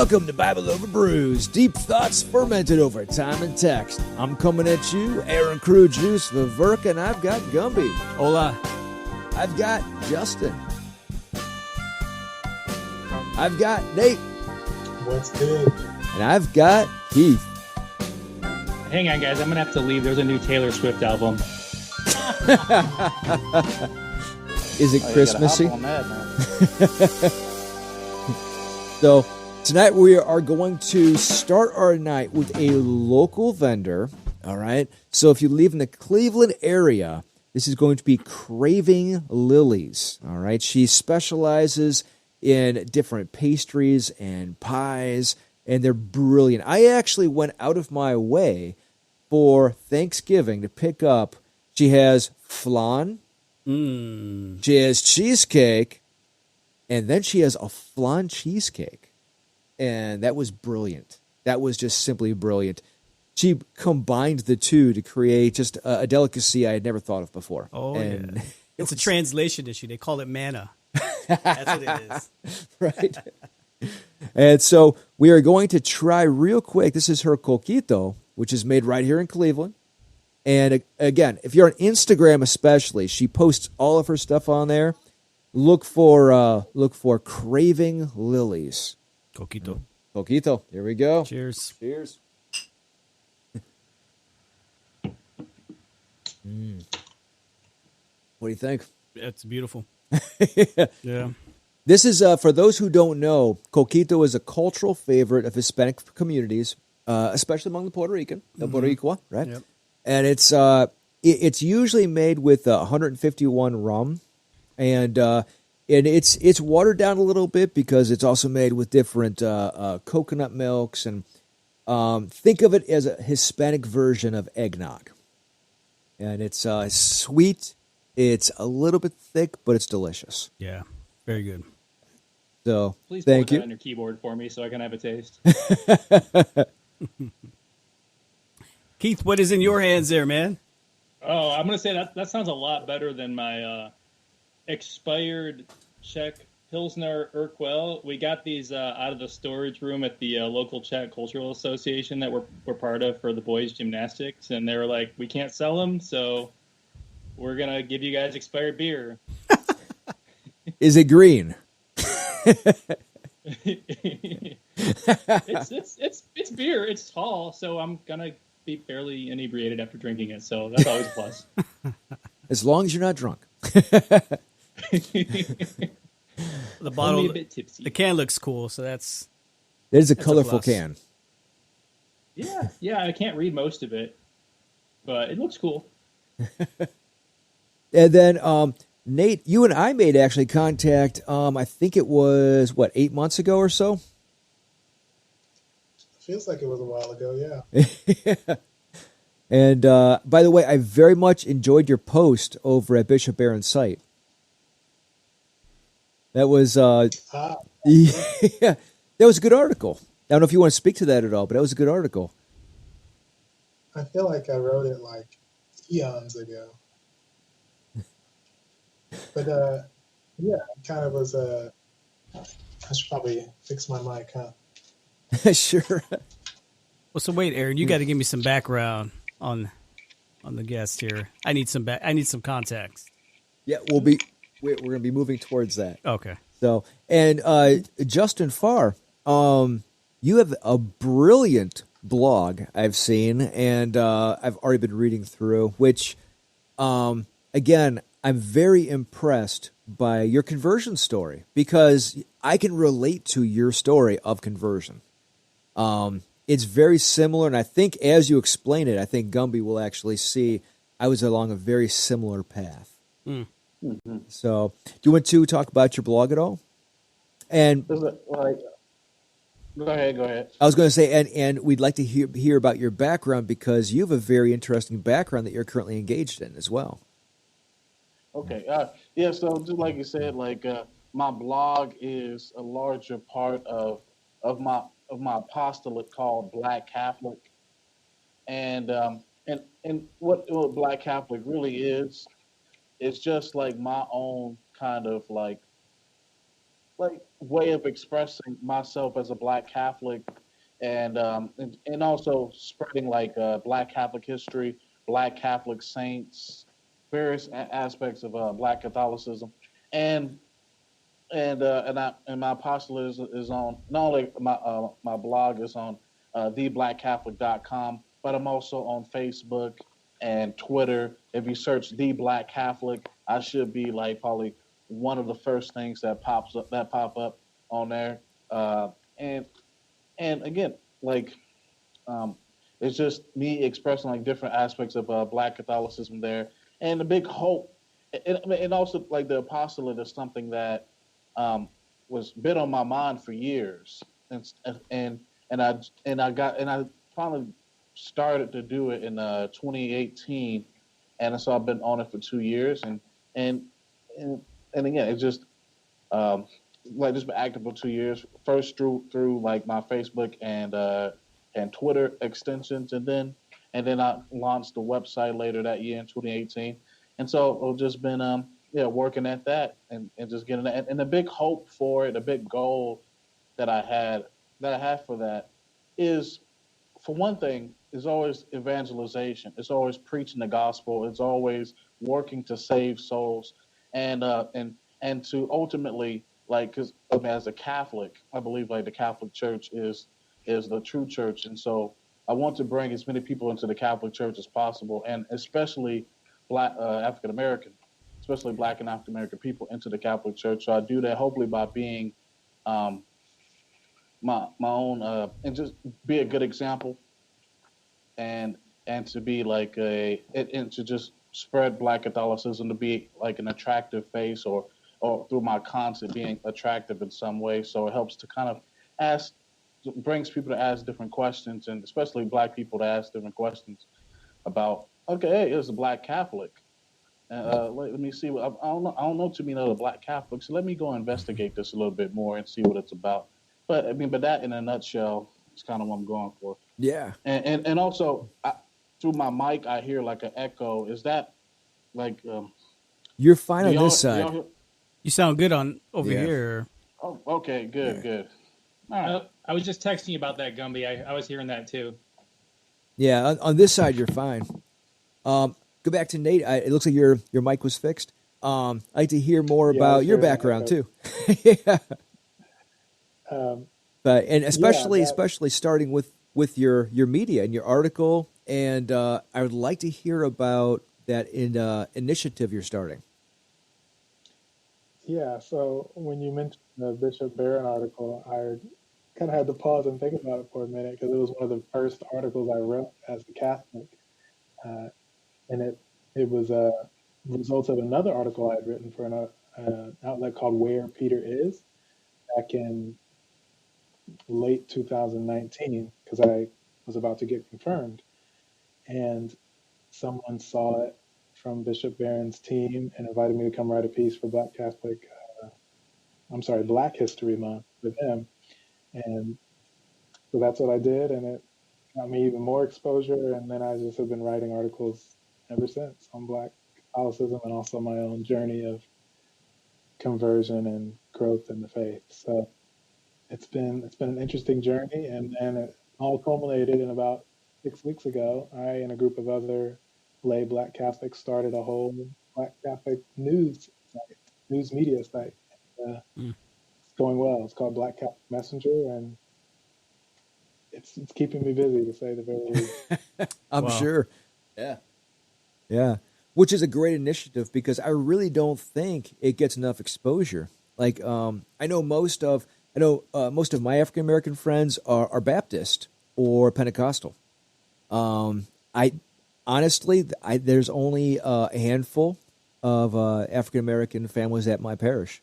Welcome to Bible Over Brews, deep thoughts fermented over time and text. I'm coming at you, Aaron Kru Juice, Veverka, and I've got Gumbi. Hola. I've got Justin. I've got Nate. What's good? And I've got Keith. Hang on, guys. I'm going to have to leave. There's a new Taylor Swift album. Is it Christmassy? On that, man. So tonight we are going to start our night with a local vendor. All right. So if you live in the Cleveland area, this is going to be Craving Lilys. All right. She specializes in different pastries and pies, and they're brilliant. I actually went out of my way for Thanksgiving to pick up. She has flan. She has cheesecake. And then she has a flan cheesecake. And that was brilliant. That was just simply brilliant. She combined the two to create just a delicacy I had never thought of before. Oh, and yeah. It's a translation issue. They call it manna. That's what it is. Right. And so we are going to try real quick. This is her coquito, which is made right here in Cleveland. And again, if you're on Instagram especially, she posts all of her stuff on there. Look for Craving Lilys. Coquito. Coquito. Here we go. Cheers. Cheers. What do you think? It's beautiful. Yeah. Yeah. This is, for those who don't know, coquito is a cultural favorite of Hispanic communities, especially among the Puerto Rican, the Boricua, right? Yep. And it's usually made with 151 rum, and it's watered down a little bit because it's also made with different coconut milks, and think of it as a Hispanic version of eggnog. And it's sweet, it's a little bit thick, but it's delicious. Yeah. Very good. So Please thank put you. that on your keyboard for me so I can have a taste. Keith, what is in your hands there, man? Oh, I'm going to say that sounds a lot better than my expired Czech Pilsner Urquell. We got these out of the storage room at the local Czech Cultural Association that we're part of for the boys' gymnastics. And they were like, we can't sell them, so we're going to give you guys expired beer. Is it green? It's beer. It's tall, so I'm gonna be fairly inebriated after drinking it. So that's always a plus. As long as you're not drunk. The bottle, Only a bit tipsy. the can looks cool, so that's It is a That's a colorful plus. can. Yeah. I can't read most of it, but it looks cool. And then, Nate, you and I made actually contact, I think it was, 8 months ago or so? Feels like it was a while ago, yeah. Yeah. And by the way, I very much enjoyed your post over at Bishop Aaron's site. That was, yeah, that was a good article. I don't know if you want to speak to that at all, but that was a good article. I feel like I wrote it like eons ago. But yeah, it kind of was I should probably fix my mic, huh? Sure. well. So wait, Aaron, you got to give me some background on the guest here. I need some context. Yeah, we're going to be moving towards that. Okay. So, and Justin Farr, you have a brilliant blog I've seen, and I've already been reading through, which, again, I'm very impressed by your conversion story because I can relate to your story of conversion. It's very similar, and I think as you explain it, I think Gumbi will actually see I was along a very similar path. Mm-hmm. So, do you want to talk about your blog at all? And Go ahead. I was going to say, and we'd like to hear about your background because you have a very interesting background that you're currently engaged in as well. Okay. Yeah. So just like you said, my blog is a larger part of my apostolate called Black Catholic, and what Black Catholic really is, it's just like my own kind of like like way of expressing myself as a Black Catholic, and also spreading like Black Catholic history, Black Catholic saints, various aspects of Black Catholicism, and and my apostolate is on not only my blog is on theblackcatholic.com, but I'm also on Facebook and Twitter. If you search The Black Catholic, I should be like probably one of the first things that pop up on there. And again, like um, it's just me expressing like different aspects of Black Catholicism there, and the big hope, and also like the apostolate is something that was been on my mind for years, and I finally started to do it in 2018, and so I've been on it for 2 years, and and, and again, it's just like just been active for 2 years. First through like my Facebook and Twitter extensions, and then I launched the website later that year in 2018, and so I've just been working at that and just getting that. And the big hope for it, the big goal that I have for that is, for one thing, is always evangelization. It's always preaching the gospel. It's always working to save souls, and to ultimately, like, because I mean, as a Catholic, I believe like the Catholic Church is the true church, and so I want to bring as many people into the Catholic Church as possible, and especially Black African American, especially Black and African American people into the Catholic Church. So I do that hopefully by being my own and just be a good example, and to be like and to just spread Black Catholicism, to be like an attractive face, or through my content being attractive in some way. So it helps to kind of brings people to ask different questions, and especially Black people to ask different questions about, okay, hey, it's a Black Catholic. Let me see. I don't know too many other Black Catholics, so let me go investigate this a little bit more and see what it's about. But I mean, but that in a nutshell is kind of what I'm going for. Yeah. And also through my mic, I hear like an echo. Is that like? You're fine on this side. You sound good on over Yeah. here. Oh, okay, good, good. All right. I was just texting you about that, Gumby. I was hearing that too. Yeah, on this side you're fine. Go back to Nate. It looks like your mic was fixed. I'd like to hear more about your background too. Yeah. But especially starting with your media and your article, and I would like to hear about that initiative you're starting. Yeah, so when you mentioned the Bishop Barron article, I kind of had to pause and think about it for a minute, because it was one of the first articles I wrote as a Catholic, and it was a result of another article I had written for an outlet called Where Peter Is back in late 2019, because I was about to get confirmed, and someone saw it from Bishop Barron's team and invited me to come write a piece for Black History Month with him. And so that's what I did, and it got me even more exposure. And then I just have been writing articles ever since on Black Catholicism, and also my own journey of conversion and growth in the faith. So it's been an interesting journey, and it all culminated in about 6 weeks ago. I and a group of other lay Black Catholics started a whole Black Catholic news media site. It's going well. It's called Black Catholic Messenger, and it's keeping me busy, to say the very least. I'm sure. Yeah. Which is a great initiative, because I really don't think it gets enough exposure. Like I know most of my African American friends are Baptist or Pentecostal. There's only a handful of African American families at my parish,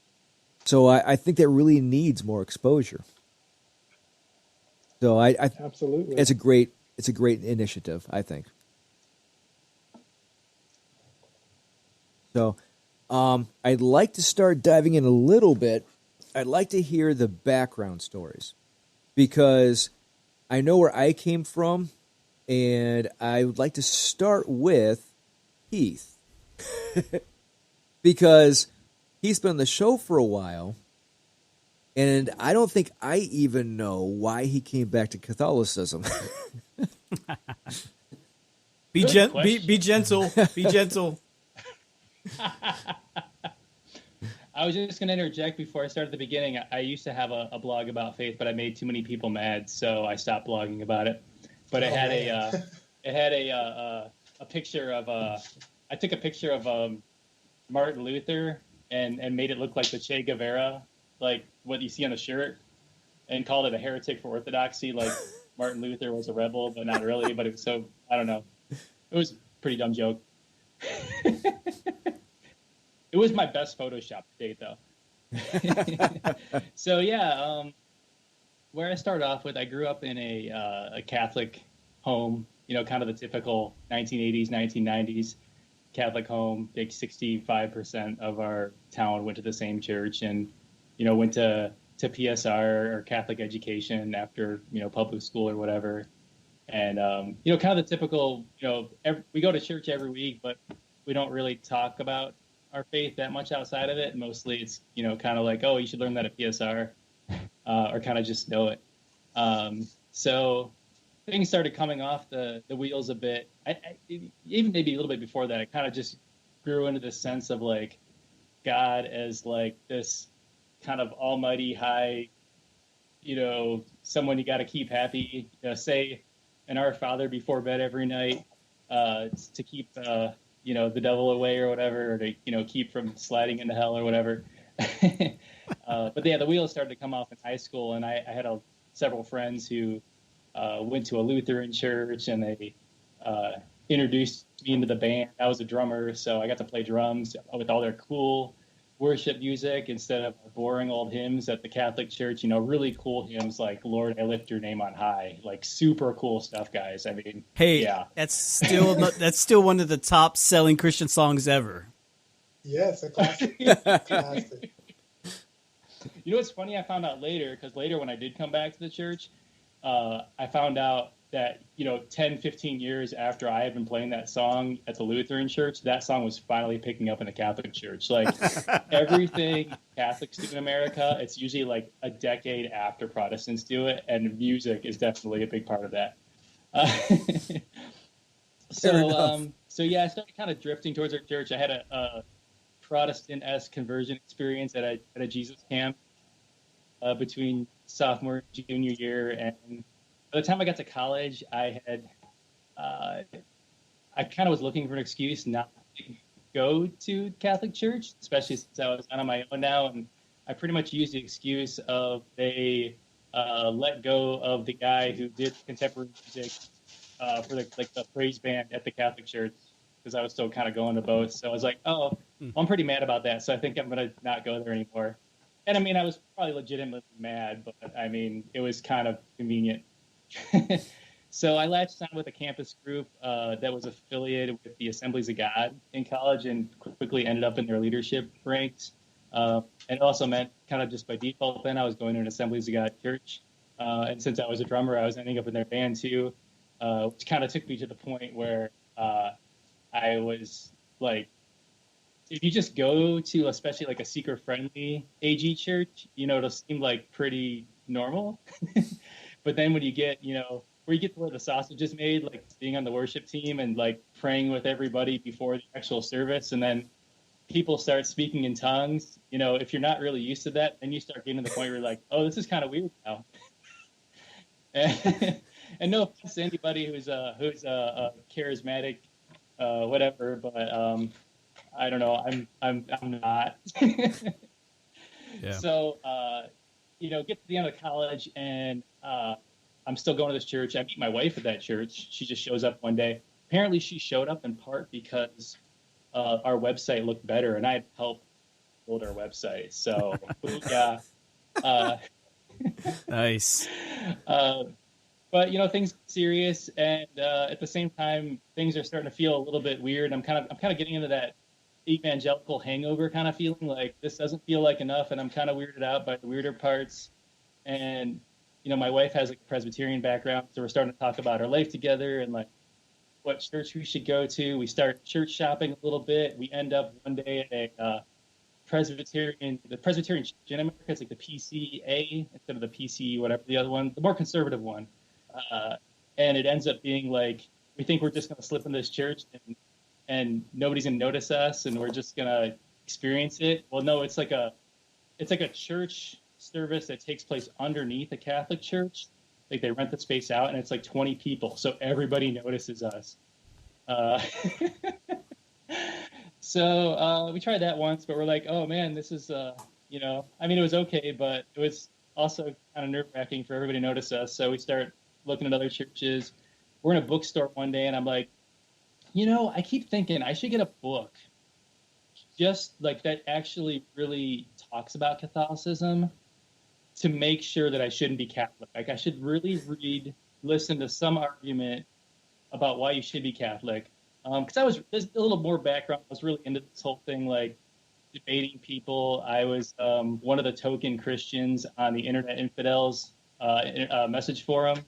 so I think that really needs more exposure. So I Absolutely, it's a great initiative, I think. So I'd like to start diving in a little bit. I'd like to hear the background stories, because I know where I came from, and I would like to start with Heath, because he's been on the show for a while, And I don't think I even know why he came back to Catholicism. Be gentle. Be gentle. I was just going to interject before I started the beginning. I used to have a blog about faith, but I made too many people mad, so I stopped blogging about it. But it had a picture of I took a picture of Martin Luther and made it look like the Che Guevara, like what you see on the shirt, and called it a heretic for orthodoxy. Like Martin Luther was a rebel, but not really. But it was so, I don't know. It was a pretty dumb joke. It was my best Photoshop to date, though. So yeah, where I started off with, I grew up in a Catholic home. You know, kind of the typical 1980s, 1990s Catholic home. Like 65% of our town went to the same church, and went to PSR or Catholic education after public school or whatever. And kind of the typical, we go to church every week, but we don't really talk about our faith that much outside of it. Mostly it's, kind of like, oh, you should learn that at PSR, or kind of just know it. So things started coming off the wheels a bit. Even maybe a little bit before that, I kind of just grew into this sense of like God as like this kind of almighty high, someone you got to keep happy, say an Our Father before bed every night, to keep, the devil away or whatever, or to, keep from sliding into hell or whatever. But yeah, the wheels started to come off in high school, and I had several friends who went to a Lutheran church, and they introduced me into the band. I was a drummer, so I got to play drums with all their cool worship music instead of boring old hymns at the Catholic church. Really cool hymns like "Lord, I Lift Your Name on High," like super cool stuff, guys. I mean, hey, yeah, that's still one of the top selling Christian songs ever. Yes, a classic. Classic. You know what's funny? I found out later, because later when I did come back to the church, I found out that 10, 15 years after I had been playing that song at the Lutheran church, that song was finally picking up in the Catholic church. Like everything Catholics do in America, it's usually like a decade after Protestants do it, and music is definitely a big part of that. So yeah, I started kind of drifting towards our church. I had a Protestant-esque conversion experience at a Jesus camp between sophomore and junior year, and by the time I got to college, I kind of was looking for an excuse not to go to Catholic church, especially since I was on my own now, and I pretty much used the excuse of they let go of the guy who did contemporary music for the praise band at the Catholic church, because I was still kind of going to both. So I was like, oh, I'm pretty mad about that, so I think I'm going to not go there anymore. And I mean, I was probably legitimately mad, but I mean, it was kind of convenient. So I latched on with a campus group that was affiliated with the Assemblies of God in college, and quickly ended up in their leadership ranks. And it also meant kind of just by default then I was going to an Assemblies of God church. And since I was a drummer, I was ending up in their band too, which kind of took me to the point where I was like, if you just go to especially like a seeker-friendly AG church, it'll seem like pretty normal. But then when you get, where you get to where the sausage is made, like being on the worship team and like praying with everybody before the actual service, and then people start speaking in tongues, if you're not really used to that, then you start getting to the point where you're like, oh, this is kind of weird now. And no offense to anybody who's a charismatic, whatever, but I don't know, I'm not. Yeah. So, get to the end of college, and I'm still going to this church. I meet my wife at that church. She just shows up one day. Apparently, she showed up in part because our website looked better, and I had helped build our website. So, yeah. Nice. But things get serious, and at the same time, things are starting to feel a little bit weird. I'm kind of getting into that evangelical hangover kind of feeling, like this doesn't feel like enough, and I'm kind of weirded out by the weirder parts. And my wife has a Presbyterian background, so we're starting to talk about our life together and like what church we should go to. We start church shopping a little bit. We end up one day at a the Presbyterian Church in America. It's like the PCA instead of the PC, whatever the other one, the more conservative one. And it ends up being like, we think we're just going to slip in this church and nobody's going to notice us and we're just going to experience it. Well, no, it's like a church service that takes place underneath a Catholic church. Like they rent the space out and it's like 20 people. So everybody notices us. So we tried that once, but we're like, oh man, this is, I mean, it was okay, but it was also kind of nerve-wracking for everybody to notice us. So we start looking at other churches. We're in a bookstore one day and I'm like, I keep thinking I should get a book just like that actually really talks about Catholicism to make sure that I shouldn't be Catholic. Like I should really listen to some argument about why you should be Catholic. Because there's a little more background. I was really into this whole thing, like debating people. I was one of the token Christians on the Internet Infidels message forum.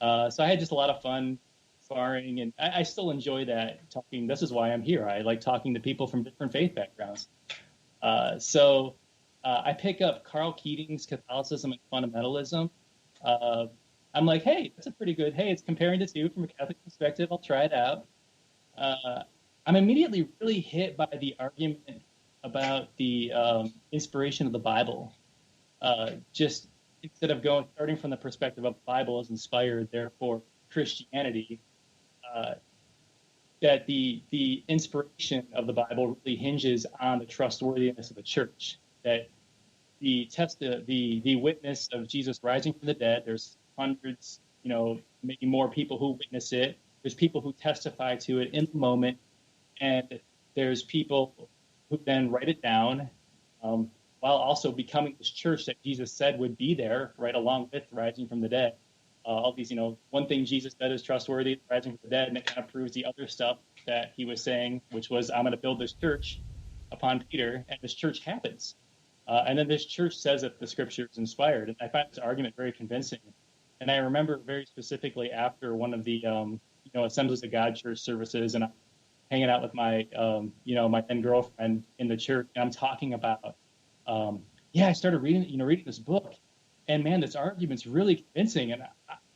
So I had just a lot of fun sparring, and I still enjoy that talking. This is why I'm here. I like talking to people from different faith backgrounds. So I pick up Carl Keating's Catholicism and Fundamentalism. I'm like, hey, that's a pretty good, it's comparing the two from a Catholic perspective. I'll try it out. I'm immediately really hit by the argument about the inspiration of the Bible. Just instead of starting from the perspective of the Bible as inspired, therefore Christianity, that the inspiration of the Bible really hinges on the trustworthiness of the church. That the witness of Jesus rising from the dead, there's hundreds, maybe more people who witness it. There's people who testify to it in the moment, and there's people who then write it down, while also becoming this church that Jesus said would be there right along with rising from the dead. All these, one thing Jesus said is trustworthy, rising from the dead, and it kind of proves the other stuff that he was saying, which was, I'm going to build this church upon Peter, and this church happens. And then this church says that the scripture is inspired, and I find this argument very convincing. And I remember very specifically after one of the Assemblies of God church services, and I'm hanging out with my my then girlfriend in the church, and I'm talking about I started reading this book, and man, this argument's really convincing, and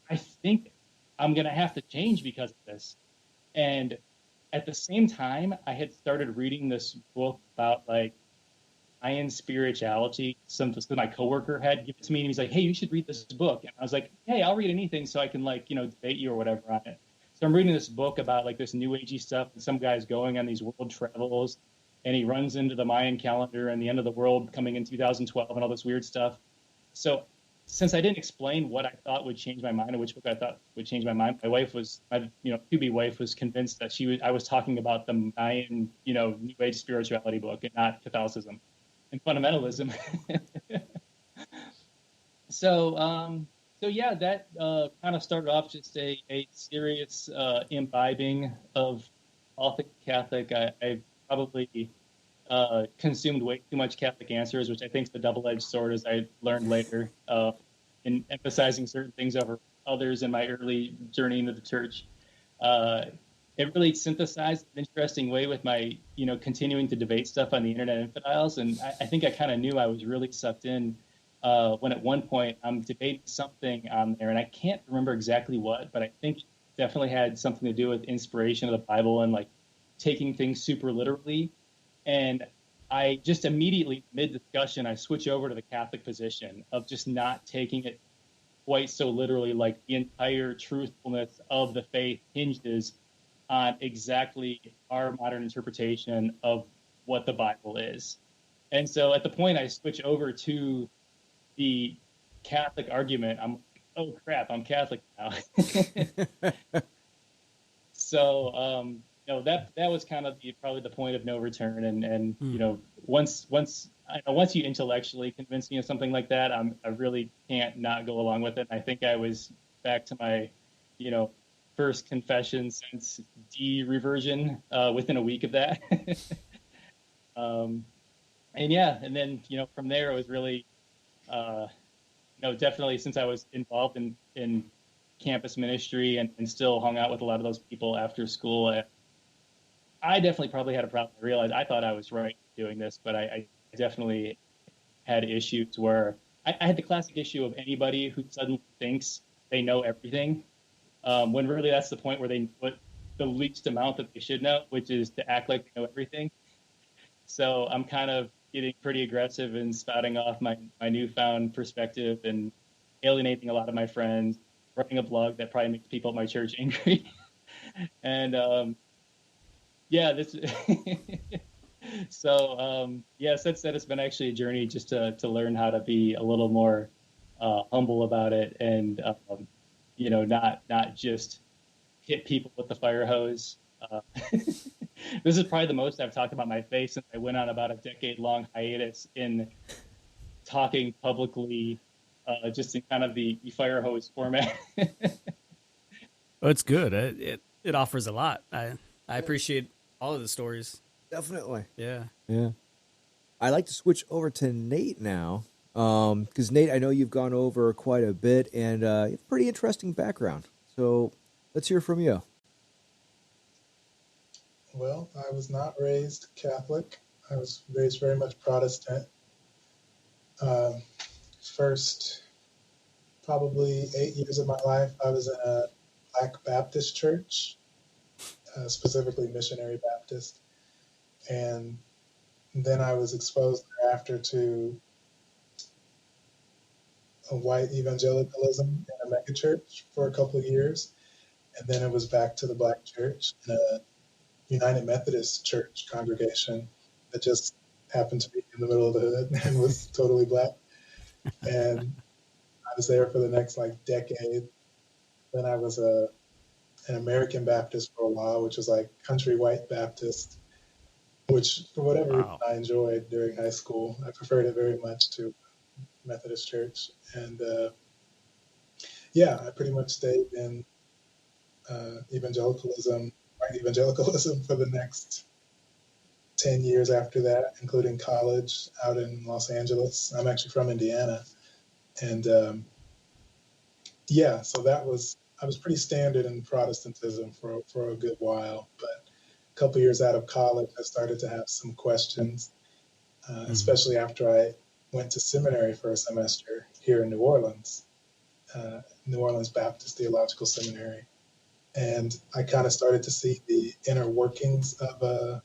I think I'm gonna have to change because of this. And at the same time, I had started reading this book about like Mayan spirituality. Something my coworker had given to me, and he's like, hey, you should read this book. And I was like, hey, I'll read anything so I can debate you or whatever on it. So I'm reading this book about like this new agey stuff, and some guy's going on these world travels, and he runs into the Mayan calendar and the end of the world coming in 2012 and all this weird stuff. So since I didn't explain what I thought would change my mind or which book I thought would change my mind, my to-be wife was convinced that I was talking about the Mayan, new age spirituality book and not Catholicism and fundamentalism. So yeah, that kind of started off just a serious imbibing of all things Catholic. I probably consumed way too much Catholic Answers, which I think is the double-edged sword, as I learned later, in emphasizing certain things over others in my early journey into the church. It really synthesized an interesting way with my, continuing to debate stuff on the Internet Infidels, and I think I kind of knew I was really sucked in when at one point I'm debating something on there, and I can't remember exactly what, but I think it definitely had something to do with inspiration of the Bible and like taking things super literally. And I just immediately, mid-discussion, I switch over to the Catholic position of just not taking it quite so literally, like the entire truthfulness of the faith hinges on exactly our modern interpretation of what the Bible is. And so at the point I switch over to the Catholic argument, I'm, oh crap, I'm Catholic now. So, that was kind of probably the point of no return. And once you intellectually convince me of something like that, I really can't not go along with it. I think I was back to my, first confession since reversion within a week of that. And then, from there it was really, definitely since I was involved in campus ministry and still hung out with a lot of those people after school, I definitely probably had a problem. I realized I thought I was right doing this, but I definitely had issues where I had the classic issue of anybody who suddenly thinks they know everything, when really that's the point where they put the least amount that they should know, which is to act like they know everything. So I'm kind of getting pretty aggressive and spouting off my newfound perspective and alienating a lot of my friends, running a blog that probably makes people at my church angry. And yeah, this so yeah, since then it's been actually a journey just to learn how to be a little more humble about it, and not just hit people with the fire hose. This is probably the most I've talked about my faith since I went on about a decade-long hiatus in talking publicly, just in kind of the fire hose format. Oh, it's good. It offers a lot. I appreciate all of the stories. Definitely. Yeah. Yeah. I'd like to switch over to Nate now, because Nate, I know you've gone over quite a bit, and you have a pretty interesting background. So let's hear from you. Well, I was not raised Catholic. I was raised very much Protestant. First, probably 8 years of my life, I was in a Black Baptist church, specifically Missionary Baptist. And then I was exposed thereafter to a white evangelicalism in a megachurch for a couple of years. And then it was back to the Black church in a United Methodist Church congregation that just happened to be in the middle of the hood and was totally Black. And I was there for the next decade. Then I was an American Baptist for a while, which was like country white Baptist, which for whatever reason I enjoyed during high school. I preferred it very much to Methodist Church. And I pretty much stayed in white evangelicalism for the next 10 years after that, including college out in Los Angeles. I'm actually from Indiana. And so I was pretty standard in Protestantism for a good while. But a couple years out of college, I started to have some questions, especially after I went to seminary for a semester here in New Orleans Baptist Theological Seminary. And I kind of started to see the inner workings of a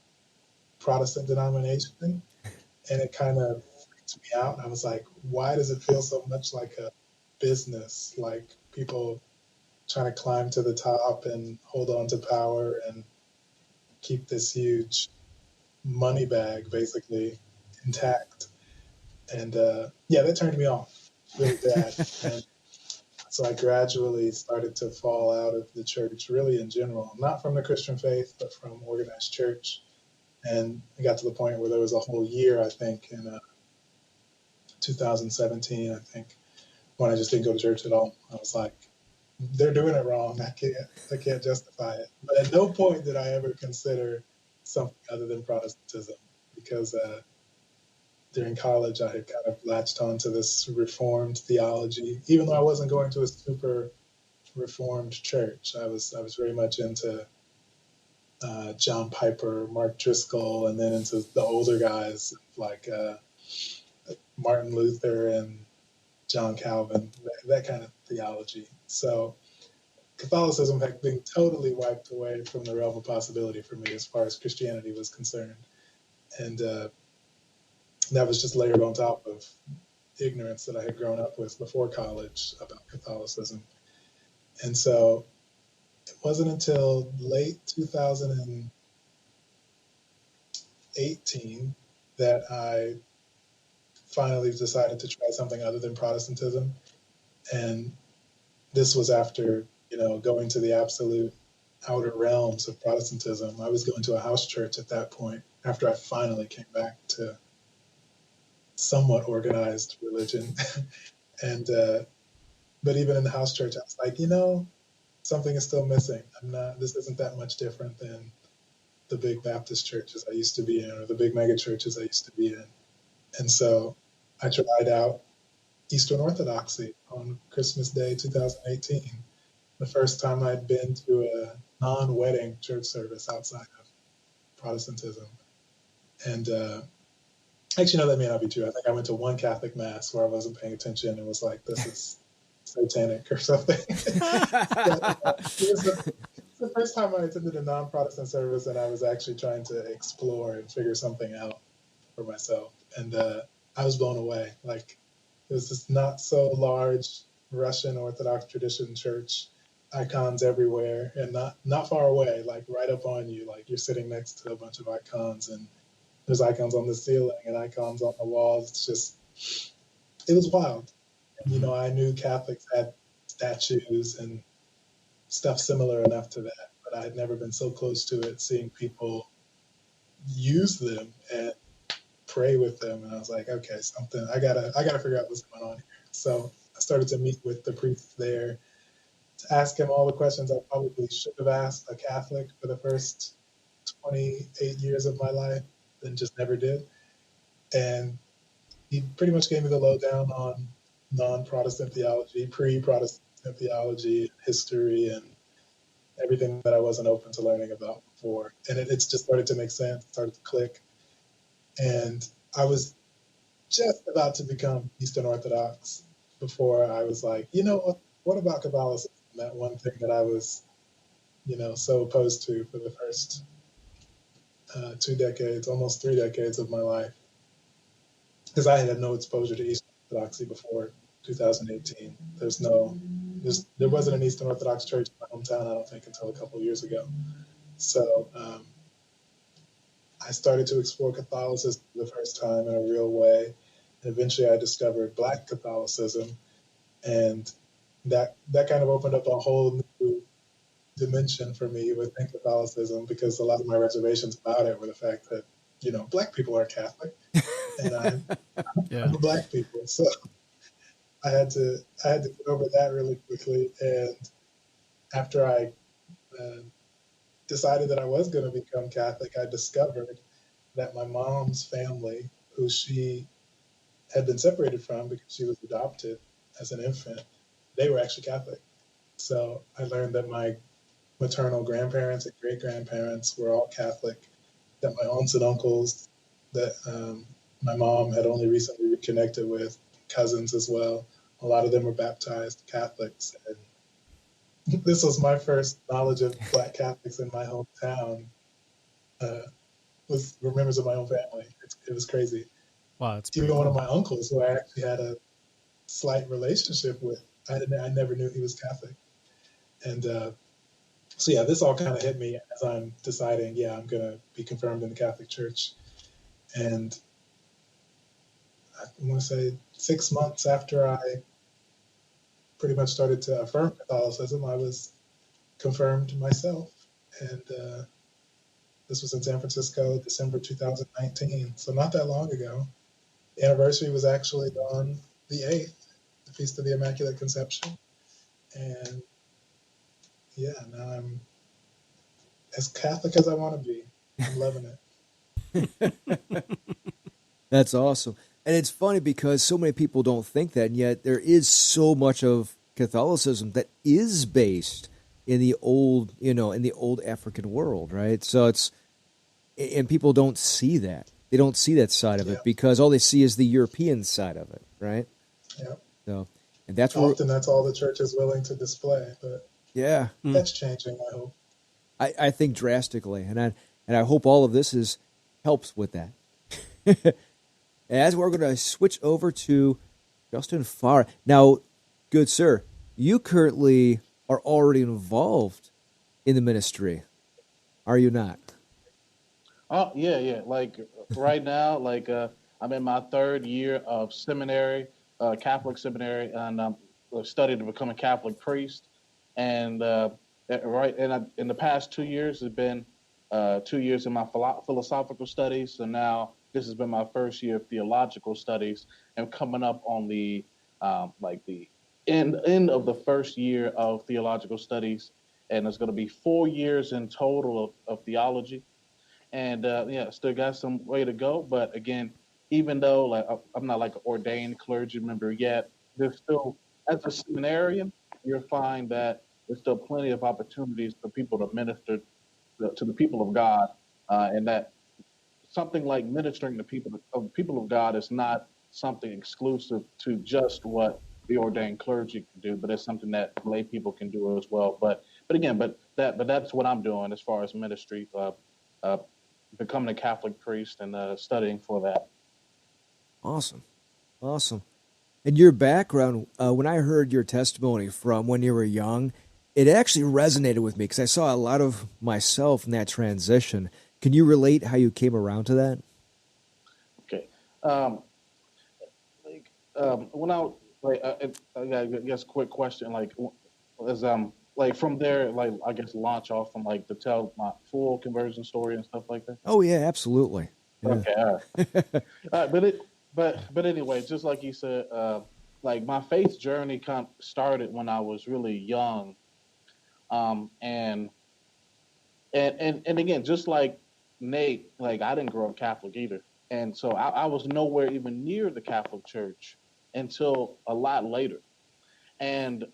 Protestant denomination. And it kind of freaked me out. I was like, why does it feel so much like a business? Like people trying to climb to the top and hold on to power and keep this huge money bag basically intact. And that turned me off really bad. And so I gradually started to fall out of the church, really in general, not from the Christian faith, but from organized church. And I got to the point where there was a whole year, I think, in 2017, I think, when I just didn't go to church at all. I was like, they're doing it wrong. I can't justify it. But at no point did I ever consider something other than Protestantism, because during college, I had kind of latched onto this Reformed theology, even though I wasn't going to a super Reformed church. I was very much into John Piper, Mark Driscoll, and then into the older guys like Martin Luther and John Calvin, that kind of theology. So Catholicism had been totally wiped away from the realm of possibility for me as far as Christianity was concerned. And that was just layered on top of ignorance that I had grown up with before college about Catholicism. And so it wasn't until late 2018 that I finally decided to try something other than Protestantism. And this was after, going to the absolute outer realms of Protestantism. I was going to a house church at that point, after I finally came back to somewhat organized religion. And but even in the house church, I was like, something is still missing. This isn't that much different than the big Baptist churches I used to be in, or the big mega churches I used to be in. And so I tried out Eastern Orthodoxy on Christmas Day 2018, the first time I'd been to a non-wedding church service outside of Protestantism. And Actually, no, that may not be true. I think I went to one Catholic mass where I wasn't paying attention and was like, "This is satanic" or something. But it was the first time I attended a non-Protestant service, and I was actually trying to explore and figure something out for myself. And I was blown away. Like, it was this not so large Russian Orthodox tradition church, icons everywhere, and not far away, like right up on you. Like, you're sitting next to a bunch of icons, and there's icons on the ceiling and icons on the walls. It's just, it was wild. And, you know, I knew Catholics had statues and stuff similar enough to that, but I had never been so close to it, seeing people use them and pray with them. And I was like, okay, something, I gotta figure out what's going on here. So I started to meet with the priest there to ask him all the questions I probably should have asked a Catholic for the first 28 years of my life, then just never did. And he pretty much gave me the lowdown on non-Protestant theology, pre-Protestant theology, history, and everything that I wasn't open to learning about before. And it's just started to make sense, started to click. And I was just about to become Eastern Orthodox before I was like, you know, what about Catholicism? That one thing that I was, you know, so opposed to for the first 2 decades, almost 3 decades of my life. Because I had no exposure to Eastern Orthodoxy before 2018. There wasn't an Eastern Orthodox church in my hometown, I don't think, until a couple of years ago. So I started to explore Catholicism for the first time in a real way. And eventually I discovered Black Catholicism. And that kind of opened up a whole new dimension for me within Catholicism, because a lot of my reservations about it were the fact that, you know, Black people are Catholic. And I'm a Black people. So I had to get over that really quickly. And after I decided that I was going to become Catholic, I discovered that my mom's family, who she had been separated from because she was adopted as an infant, they were actually Catholic. So I learned that my maternal grandparents and great-grandparents were all Catholic, that my aunts and uncles that my mom had only recently reconnected with, cousins as well, a lot of them were baptized Catholics. And this was my first knowledge of Black Catholics in my hometown, were members of my own family. It was crazy. Wow, that's even cool. one of my uncles, who I actually had a slight relationship with, I never knew he was Catholic. And so yeah, this all kind of hit me as I'm deciding, yeah, I'm gonna be confirmed in the Catholic Church. And I want to say 6 months after I pretty much started to affirm Catholicism, I was confirmed myself. And this was in San Francisco, December 2019. So not that long ago. The anniversary was actually on the 8th, the Feast of the Immaculate Conception. And yeah, now I'm as Catholic as I want to be. I'm loving it. That's awesome. And it's funny because so many people don't think that, and yet there is so much of Catholicism that is based in the old, in the old African world, right? So and people don't see that. They don't see that side of it because all they see is the European side of it, right? Yeah. So, and that's often that's all the church is willing to display, but yeah, that's changing, I hope. I think drastically, and I hope all of this helps with that. As we're going to switch over to Justin Farr. Now, good sir, you currently are already involved in the ministry, are you not? Oh yeah. Like right now, like I'm in my 3rd year of seminary, Catholic seminary, and I'm studying to become a Catholic priest. And in the past 2 years, it's been 2 years in my philosophical studies. So now this has been my first year of theological studies, and coming up on the the end of the first year of theological studies, and it's going to be 4 years in total of theology. And still got some way to go. But again, even though like I'm not like an ordained clergy member yet, there's still, as a seminarian, you'll find that there's still plenty of opportunities for people to minister to the people of God, and that something like ministering to people of God is not something exclusive to just what the ordained clergy can do, but it's something that lay people can do as well. But that's what I'm doing as far as ministry, uh, becoming a Catholic priest and studying for that. Awesome. Awesome. And your background, when I heard your testimony from when you were young, it actually resonated with me because I saw a lot of myself in that transition. Can you relate how you came around to that? Okay. When I like, I guess quick question, like, as like from there, like I guess launch off from like to tell my full conversion story and stuff like that. Oh yeah, absolutely. Yeah. Okay, all right. But anyway, just like you said, like my faith journey kind of started when I was really young, um, and and again, just like Nate, like I didn't grow up Catholic either, and so I was nowhere even near the Catholic Church until a lot later. And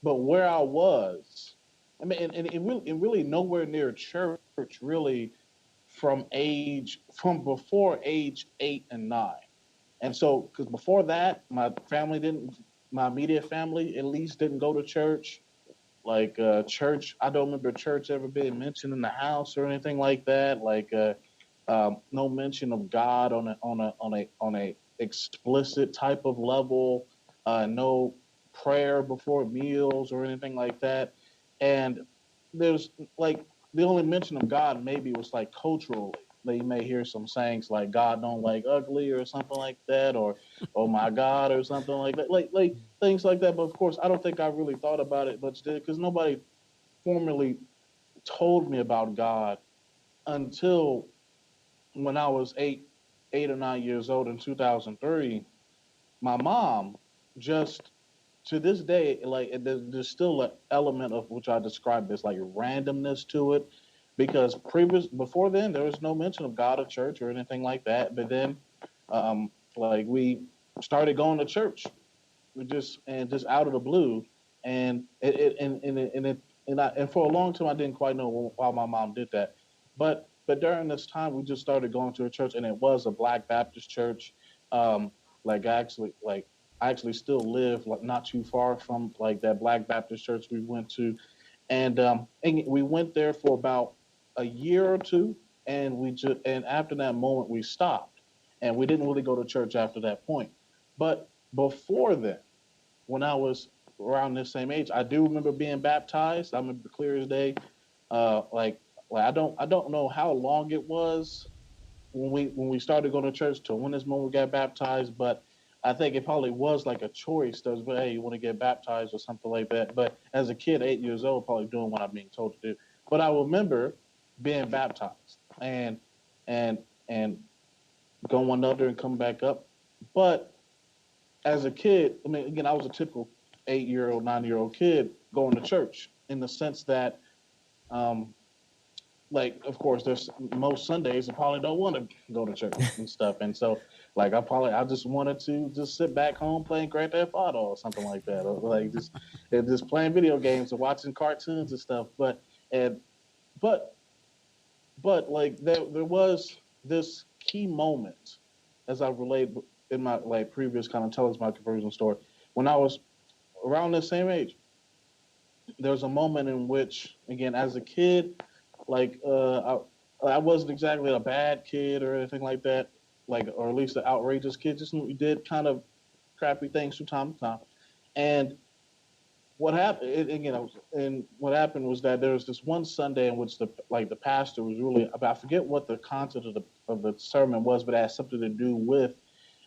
but where I was, I mean, and really nowhere near church, really, from before age 8 and 9. And so, because before that, my immediate family at least didn't go to church. Like church, I don't remember church ever being mentioned in the house or anything like that. Like no mention of God on a explicit type of level. No prayer before meals or anything like that. And there's like the only mention of God maybe was like culturally. Like you may hear some sayings like God don't like ugly or something like that, or oh my God or something like that, like things like that. But of course, I don't think I really thought about it much because nobody formally told me about God until when I was 8 or 9 years old in 2003. My mom just to this day, like there's still an element of which I described as like randomness to it, because before then there was no mention of God or church or anything like that. But then, like we started going to church, just out of the blue, and and for a long time I didn't quite know why my mom did that, but during this time we just started going to a church, and it was a Black Baptist church. Um, like I actually still live like not too far from like that Black Baptist church we went to, and we went there for about a year or two, and after that moment we stopped, and we didn't really go to church after that point. But before then, when I was around this same age, I do remember being baptized. I remember clear as day. Uh, like I don't know how long it was when we started going to church to when this moment we got baptized, but I think it probably was like a choice. That was, hey, you want to get baptized or something like that. But as a kid, 8 years old, probably doing what I'm being told to do. But I remember being baptized and and going under and coming back up. But as a kid, I mean, again, I was a typical 8-year-old, 9-year-old kid going to church in the sense that, um, like, of course, there's most Sundays I probably don't want to go to church and stuff, and so like I just wanted to just sit back home playing Grand Theft Auto or something like that, or like just playing video games or watching cartoons and stuff. And but but like there was this key moment, as I relayed in my like previous kind of telling my conversion story, when I was around the same age. There was a moment in which, again, as a kid, like I wasn't exactly a bad kid or anything like that, like or at least an outrageous kid. Just we did kind of crappy things from time to time. And what happened again? And what happened was that there was this one Sunday in which the pastor was really, I forget what the content of the sermon was, but it had something to do with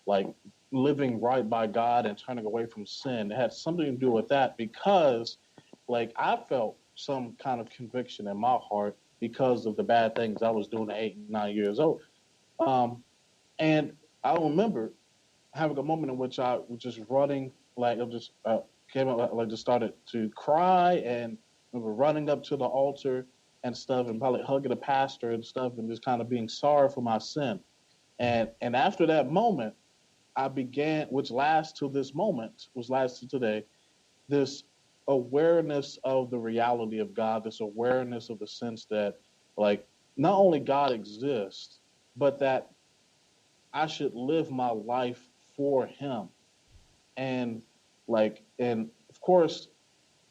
like living right by God and turning away from sin. It had something to do with that because like I felt some kind of conviction in my heart because of the bad things I was doing at 8 and 9 years old. Um, and I remember having a moment in which I was just running, like I just came up, like just started to cry, and we were running up to the altar and stuff, and probably hugging the pastor and stuff, and just kind of being sorry for my sin. And after that moment, I began, which lasts to this moment, which lasts to today, this awareness of the reality of God, this awareness of the sense that, like, not only God exists, but that I should live my life for him. And and of course,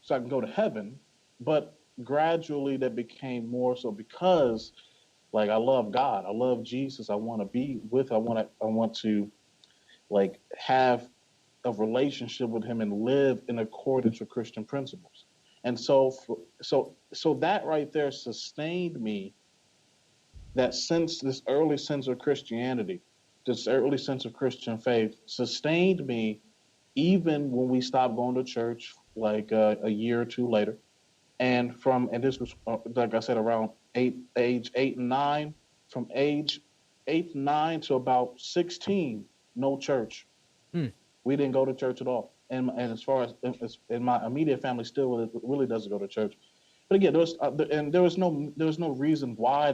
so I can go to heaven, but gradually that became more so because I love God, I love Jesus, I want to be with, I want to have a relationship with him and live in accordance with Christian principles. And so that right there sustained me, that sense, this early sense of Christianity, this early sense of Christian faith sustained me even when we stopped going to church a year or two later. And this was like I said, around age 8 and 9. From age 8 and 9 to about 16, no church. We didn't go to church at all. And as far as in my immediate family, still really doesn't go to church. But again, there was no reason why.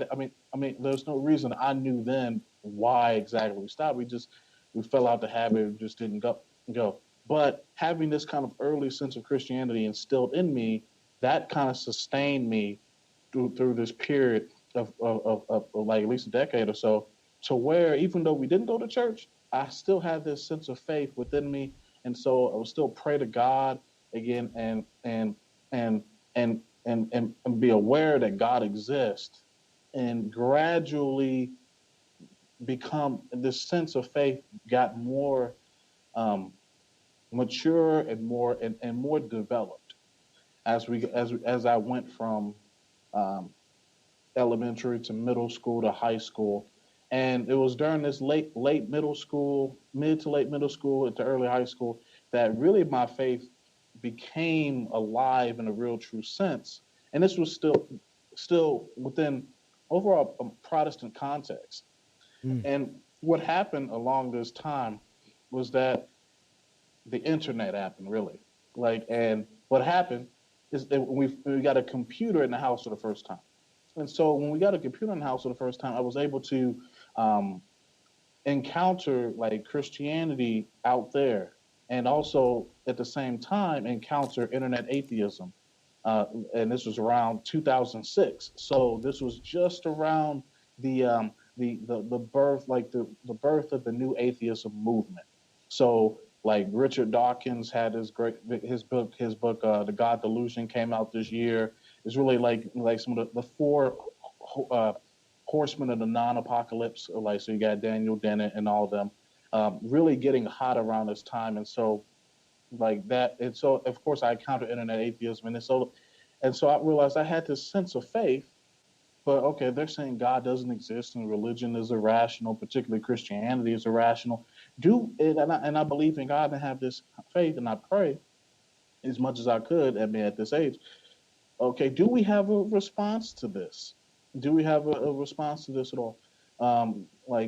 There's no reason I knew then why exactly we stopped. We fell out the habit and just didn't go. But having this kind of early sense of Christianity instilled in me, that kind of sustained me through this period of at least a decade or so, to where even though we didn't go to church, I still had this sense of faith within me, and so I would still pray to God again and be aware that God exists, and gradually become this sense of faith got more mature and more developed as I went from elementary to middle school to high school. And it was during this mid to late middle school into early high school that really my faith became alive in a real true sense. And this was still within overall Protestant context. And what happened along this time was that the internet happened, really. And what happened is that we got a computer in the house for the first time. And so when we got a computer in the house for the first time, I was able to encounter Christianity out there, and also at the same time encounter internet atheism. And this was around 2006. So this was just around the birth, the birth of the new atheism movement. So Richard Dawkins had his book, The God Delusion, came out this year. It's really like some of the four horsemen of the non-apocalypse. So you got Daniel Dennett and all of them, really getting hot around this time. And so that, and so of course I encountered internet atheism, and so I realized I had this sense of faith. But okay, they're saying God doesn't exist and religion is irrational, particularly Christianity is irrational. And I believe in God and have this faith, and I pray as much as I could at this age. Okay, do we have a response to this? Do we have a response to this at all?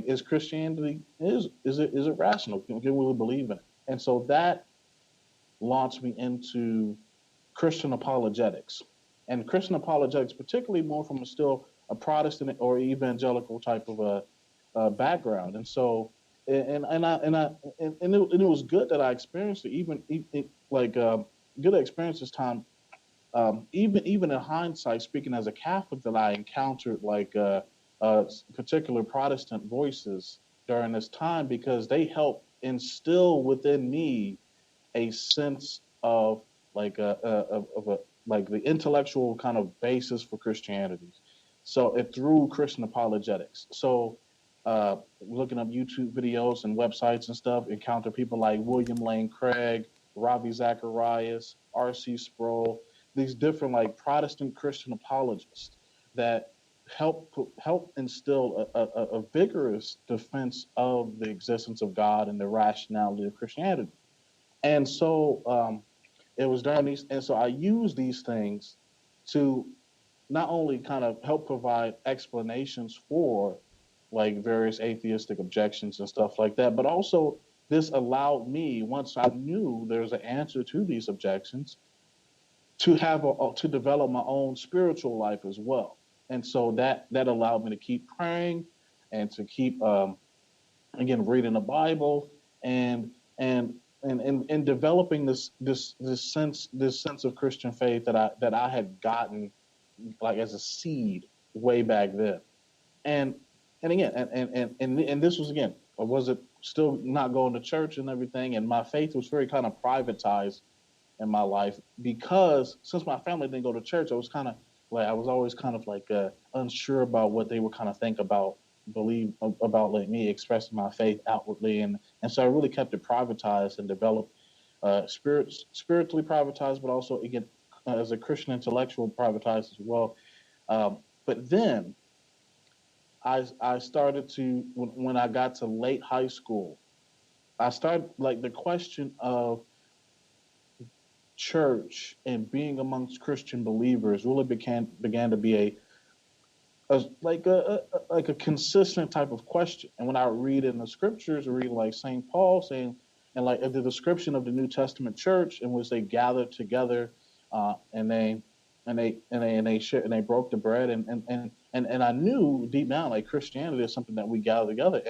Is Christianity is it rational? Can we really believe in it? And so that launched me into Christian apologetics. And Christian apologetics, particularly more from a Protestant or evangelical type of a background. And so, and it was good that I experienced it. Good experience this time. Even in hindsight, speaking as a Catholic, that I encountered particular Protestant voices during this time, because they helped instill within me a sense of the intellectual kind of basis for Christianity. So through Christian apologetics. So looking up YouTube videos and websites and stuff, encounter people like William Lane Craig, Ravi Zacharias, R.C. Sproul, these different Protestant Christian apologists that help instill a vigorous defense of the existence of God and the rationality of Christianity. And so it was during these, and so I use these things to not only kind of help provide explanations for various atheistic objections and stuff like that, but also this allowed me, once I knew there's an answer to these objections, to to develop my own spiritual life as well. And so that allowed me to keep praying and to keep again reading the Bible and developing this sense of Christian faith that I had gotten as a seed way back then. And and again, and this was again, I wasn't still not going to church and everything, and my faith was very kind of privatized in my life because since my family didn't go to church, I was kind of like I was always kind of like unsure about what they would kind of think about believe about like me expressing my faith outwardly, and so I really kept it privatized and developed spiritually privatized, but also again as a Christian intellectual privatized as well. But then I started to when I got to late high school, I started like the question of church and being amongst Christian believers really began to be like a consistent type of question. And when I read in the scriptures, I read like St. Paul saying, and like the description of the New Testament church in which they gathered together, and they broke the bread, and I knew deep down like Christianity is something that we gather together,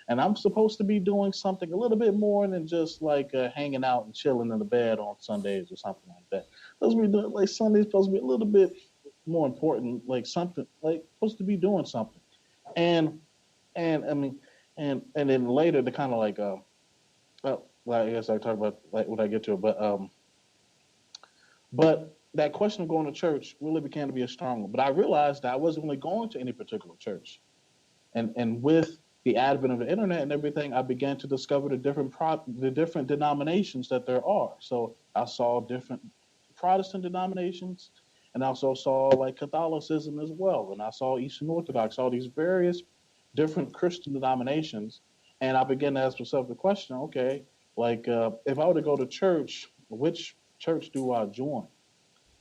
and I'm supposed to be doing something a little bit more than just like hanging out and chilling in the bed on Sundays or something like that. Supposed to be doing like Sunday's supposed to be a little bit more important, like something like supposed to be doing something, and I mean, and then later the kind of like well, I guess I talk about like when I get to it, but that question of going to church really began to be a strong one. But I realized that I wasn't really going to any particular church, and with the advent of the internet and everything, I began to discover the different denominations that there are. So I saw different Protestant denominations, and I also saw like Catholicism as well, and I saw Eastern Orthodox, all these various different Christian denominations, and I began to ask myself the question: okay, like if I were to go to church, which church do I join?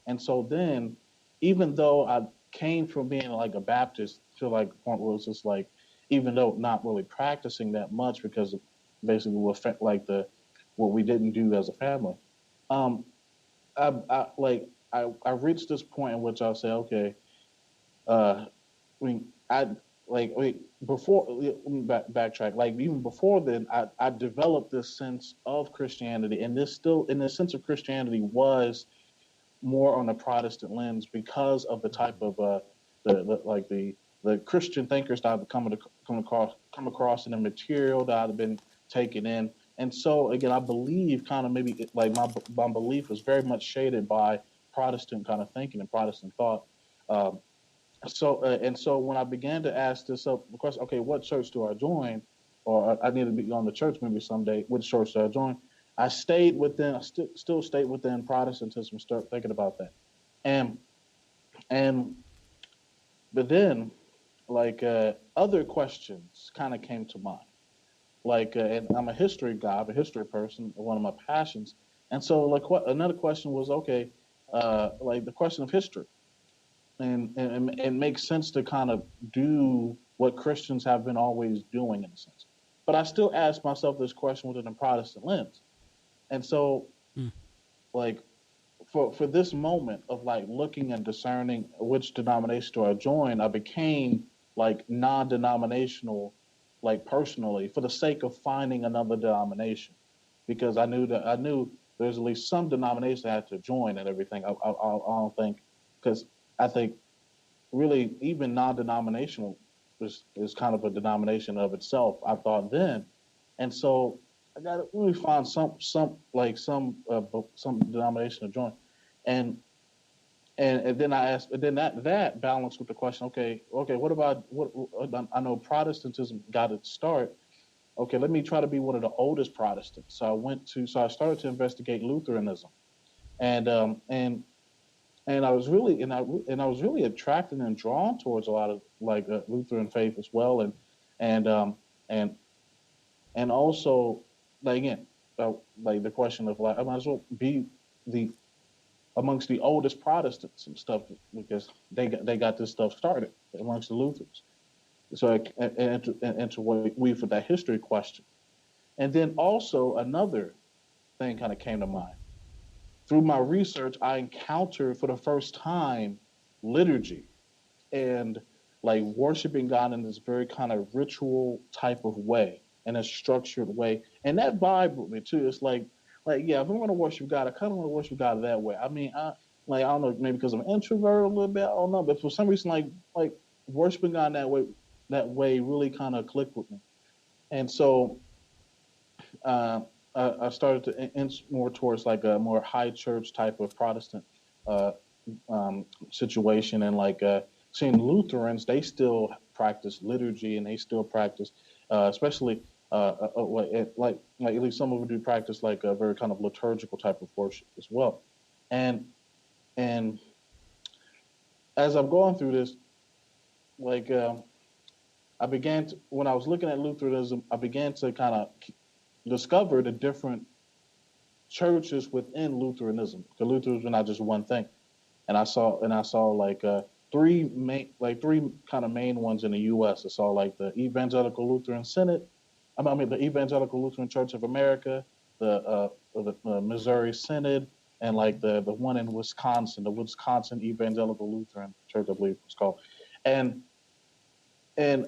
And so then, even though I came from being like a Baptist to like the point where it was just like, even though not really practicing that much because of basically what we didn't do as a family, um, I reached this point in which I'll say, okay, I mean, before let me backtrack. Like even before then, I developed this sense of Christianity, and this sense of Christianity was more on a Protestant lens because of the type of the Christian thinkers that I've come across in the material that I've been taken in. And so again, I believe kind of maybe like my belief was very much shaded by Protestant kind of thinking and Protestant thought. Um, so when I began to ask this up the question, okay, what church do I join, or I need to be on the church maybe someday. Which church do I join? I stayed within. I still stayed within Protestantism. Start thinking about that, and and but then like other questions kind of came to mind. Like, and I'm a history guy, I'm a history person, one of my passions, and so like what another question was okay, like the question of history, and it makes sense to kind of do what Christians have been always doing in a sense, but I still ask myself this question within a Protestant lens, and so Hmm. like for this moment of like looking and discerning which denomination do I join, I became like non-denominational, like personally, for the sake of finding another denomination, because I knew there's at least some denomination I had to join and everything. I don't think because I think really even non-denominational is kind of a denomination of itself. I thought then, and so I got to really find some denomination to join, and and then I asked, and then that balanced with the question, okay, what about what I know Protestantism got its start. Okay, let me try to be one of the oldest Protestants. So I started to investigate Lutheranism, and and I was really attracted and drawn towards a lot of like Lutheran faith as well, and and and also like again like the question of like I might as well be the amongst the oldest Protestants and stuff because they got this stuff started amongst the Lutherans. So and to weave with that history question, and then also another thing kind of came to mind through my research. I encountered for the first time liturgy and like worshiping God in this very kind of ritual type of way, in a structured way, and that vibe with me too. It's like yeah, if I'm going to worship God, I kind of want to worship God that way. I mean, I don't know, maybe because I'm an introvert a little bit, I don't know, but for some reason, like worshiping God that way, way really kind of clicked with me. And so I started to inch more towards like a more high church type of Protestant uh, situation, and like seeing Lutherans, they still practice liturgy and they still practice, especially like at least some of them do practice like a very kind of liturgical type of worship as well. And and as I'm going through this, like I began to, when I was looking at Lutheranism, I began to kind of discover the different churches within Lutheranism. Because Lutheranism is not just one thing, and I saw like three kind of main ones in the U.S. I saw like the Evangelical Lutheran Synod, I mean the Evangelical Lutheran Church of America, the Missouri Synod, and like the one in Wisconsin, the Wisconsin Evangelical Lutheran Church, I believe it's called, and and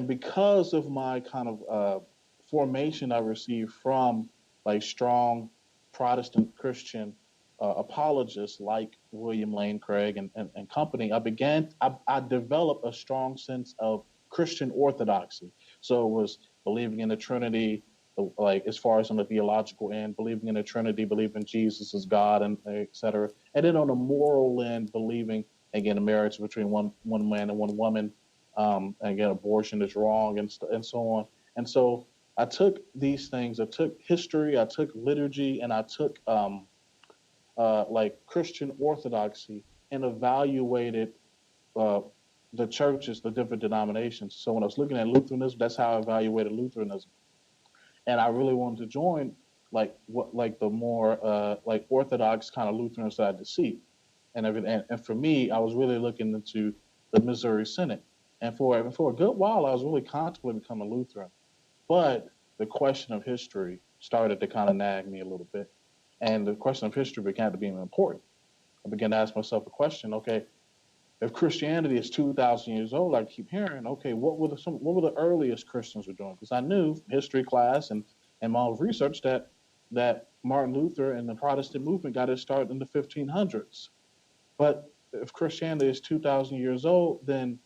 because of my kind of formation I received from like strong Protestant Christian apologists like William Lane Craig and company, I developed a strong sense of Christian orthodoxy. So it was believing in the Trinity, like as far as on the theological end, believing in the Trinity, believing Jesus is God, and et cetera. And then on the moral end, believing again a marriage between one man and one woman. Again, abortion is wrong, and so on. And so I took these things. I took history. I took liturgy, and I took like Christian orthodoxy, and evaluated the churches, the different denominations. So when I was looking at Lutheranism, that's how I evaluated Lutheranism. And I really wanted to join like the more like orthodox kind of Lutheran side to see, and everything. And for me, I was really looking into the Missouri Synod. And for a good while, I was really contemplating becoming a Lutheran. But the question of history started to kind of nag me a little bit. And the question of history began to be important. I began to ask myself the question, okay, if Christianity is 2,000 years old, I keep hearing, okay, what were the earliest Christians were doing? Because I knew history class and my own research that Martin Luther and the Protestant movement got its start in the 1500s. But if Christianity is 2,000 years old, then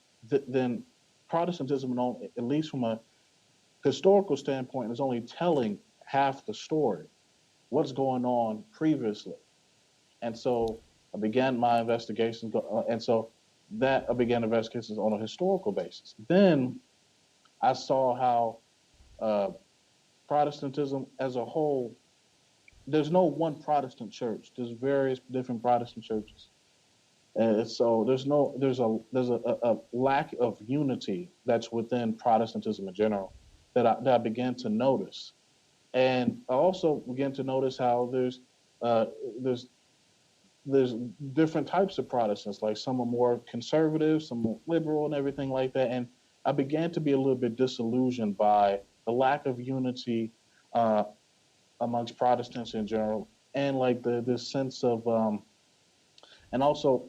Protestantism, at least from a historical standpoint, is only telling half the story. What's going on previously? And so I began my investigations, I began investigations on a historical basis. Then I saw how Protestantism as a whole, there's no one Protestant church. There's various different Protestant churches. And so there's a lack of unity that's within Protestantism in general that I began to notice. And I also began to notice how there's different types of Protestants. Like some are more conservative, some more liberal, and everything like that. And I began to be a little bit disillusioned by the lack of unity amongst Protestants in general, and like this sense of and also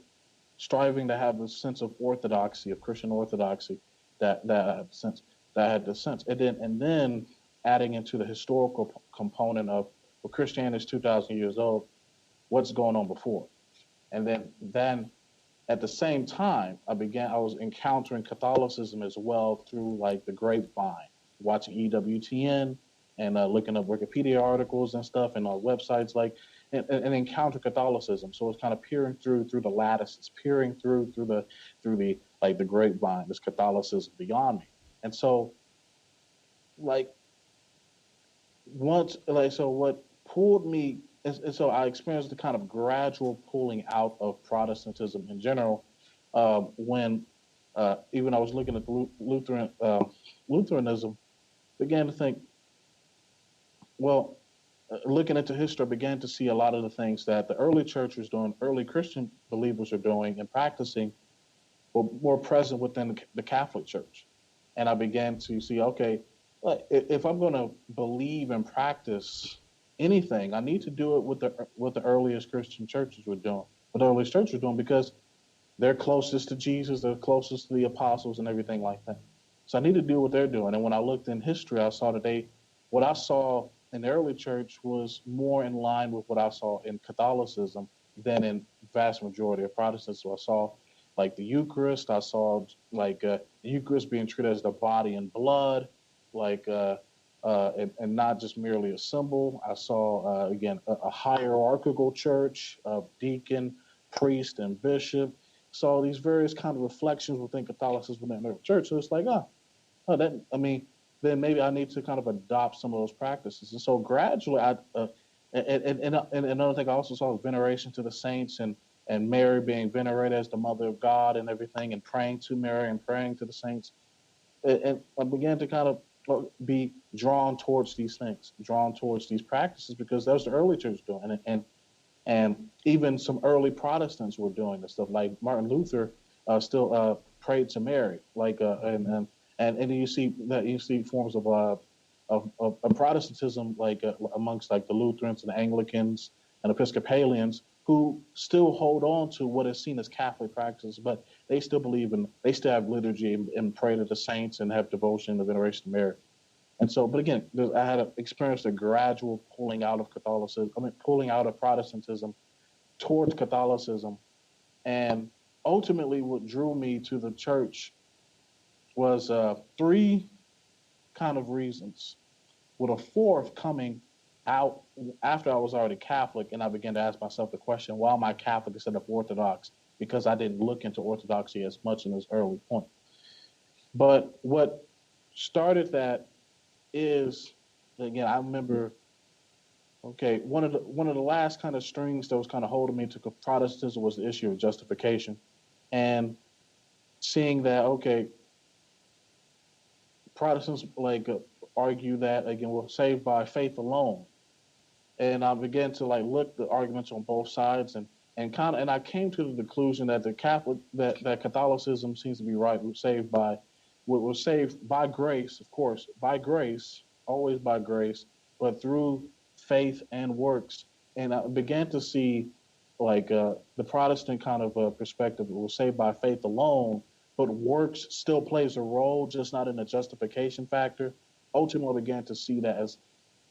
striving to have a sense of orthodoxy, of Christian orthodoxy, that I had the sense, and then adding into the historical component of, well, Christianity is 2,000 years old. What's going on before? And then at the same time, I was encountering Catholicism as well through like the grapevine, watching EWTN and looking up Wikipedia articles and stuff, and on websites and encounter Catholicism. So it's kind of peering through the lattices, peering through the like the grapevine, this Catholicism beyond me. And so what pulled me, and so I experienced the kind of gradual pulling out of Protestantism in general when even I was looking at Lutheranism, began to think, well, looking into history, I began to see a lot of the things that the early church was doing, early Christian believers are doing and practicing, were more present within the Catholic Church. And I began to see, okay, if I'm going to believe and practice anything, I need to do it with the earliest Christian churches were doing, what the earliest churches were doing, because they're closest to Jesus, they're closest to the apostles and everything like that. So I need to do what they're doing. And when I looked in history, I saw that what I saw in the early church was more in line with what I saw in Catholicism than in vast majority of Protestants. So I saw like the Eucharist. I saw like the Eucharist being treated as the body and blood, like and not just merely a symbol. I saw again a hierarchical church of deacon, priest, and bishop. Saw these various kind of reflections within Catholicism within the church. So it's like, that I mean, then maybe I need to kind of adopt some of those practices. And so gradually, and another thing I also saw was veneration to the saints and Mary being venerated as the mother of God and everything, and praying to Mary and praying to the saints. And I began to kind of be drawn towards these things, drawn towards these practices, because that was the early church doing, and even some early Protestants were doing this stuff. Like Martin Luther still prayed to Mary, like and you see forms of Protestantism, like amongst like the Lutherans and the Anglicans and Episcopalians, who still hold on to what is seen as Catholic practices, but they still they still have liturgy and pray to the saints and have devotion and veneration to Mary. And so, but again, I had experienced a gradual pulling out of Catholicism, pulling out of Protestantism towards Catholicism. And ultimately what drew me to the church was three kind of reasons, with a fourth coming out after I was already Catholic, and I began to ask myself the question, why am I Catholic instead of Orthodox? Because I didn't look into Orthodoxy as much in this early point. But what started that is, again, I remember, okay, one of the last kind of strings that was kind of holding me to Protestantism was the issue of justification, and seeing that, okay, Protestants like argue that, again, we're saved by faith alone. And I began to like look the arguments on both sides, and I came to the conclusion that that Catholicism seems to be right. We're saved by grace, of course, by grace, always by grace, but through faith and works. And I began to see like the Protestant kind of perspective. We're saved by faith alone, but works still plays a role, just not in the justification factor. Ultimately, I began to see that as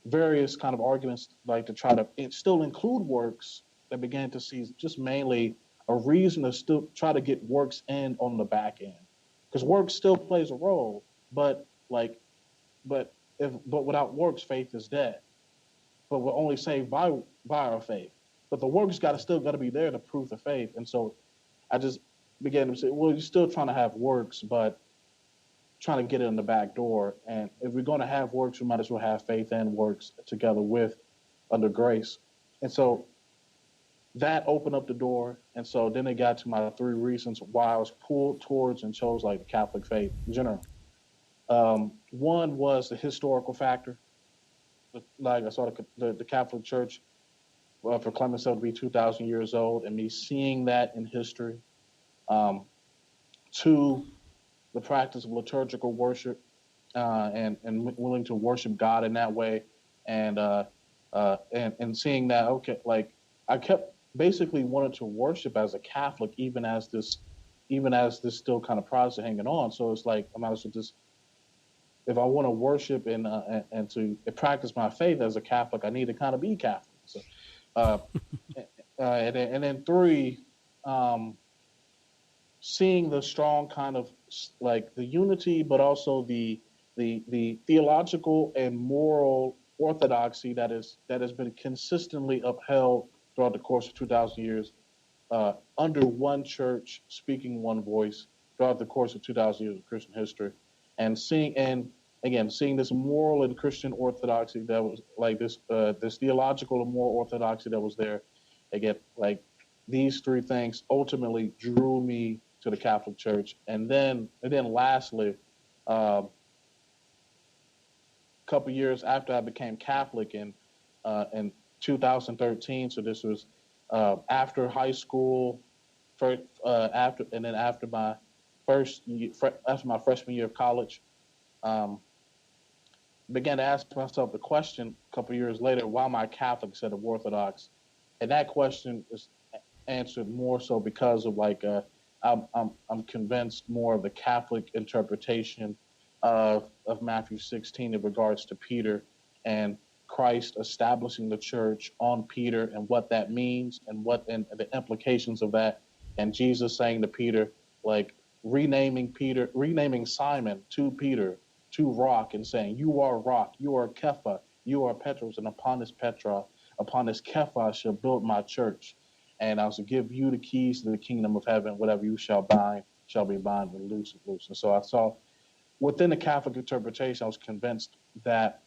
various kind of arguments, like to try to still include works, that began to see just mainly a reason to still try to get works in on the back end, because works still plays a role, but without works, faith is dead. But we're only saved by our faith. But the works still got to be there to prove the faith. And so I just began to say, well, you're still trying to have works, but trying to get it in the back door. And if we're going to have works, we might as well have faith and works together under grace. And so that opened up the door. And so then it got to my three reasons why I was pulled towards and chose like the Catholic faith in general. One was the historical factor. Like I saw the Catholic Church proclaim itself to be 2,000 years old, and me seeing that in history. Two, the practice of liturgical worship, and willing to worship God in that way, and seeing that, okay, like I kept basically wanted to worship as a Catholic, even as this still kind of Protestant hanging on. So it's like I might as well just, if I want to worship and to practice my faith as a Catholic, I need to kind of be Catholic. So, and then three, seeing the strong kind of like the unity, but also the theological and moral orthodoxy that has been consistently upheld throughout the course of 2,000 years, under one church, speaking one voice throughout the course of 2,000 years of Christian history, and seeing this moral and Christian orthodoxy that was like this theological and moral orthodoxy that was there. Again, like these three things ultimately drew me to the Catholic Church. And then lastly, a couple years after I became Catholic in 2013, so this was after high school, after my freshman year of college, began to ask myself the question a couple years later, why am I Catholic instead of Orthodox? And that question is answered more so because of like I'm convinced more of the Catholic interpretation of Matthew 16 in regards to Peter and Christ establishing the church on Peter and what that means and the implications of that. and Jesus saying to Peter, like renaming Simon to Peter, to rock, and saying, "You are rock, you are Kepha, you are Petros, and upon this Kepha I shall build my church, and I will give you the keys to the kingdom of heaven. Whatever you shall bind shall be bound, and loose. And so I saw within the Catholic interpretation, I was convinced that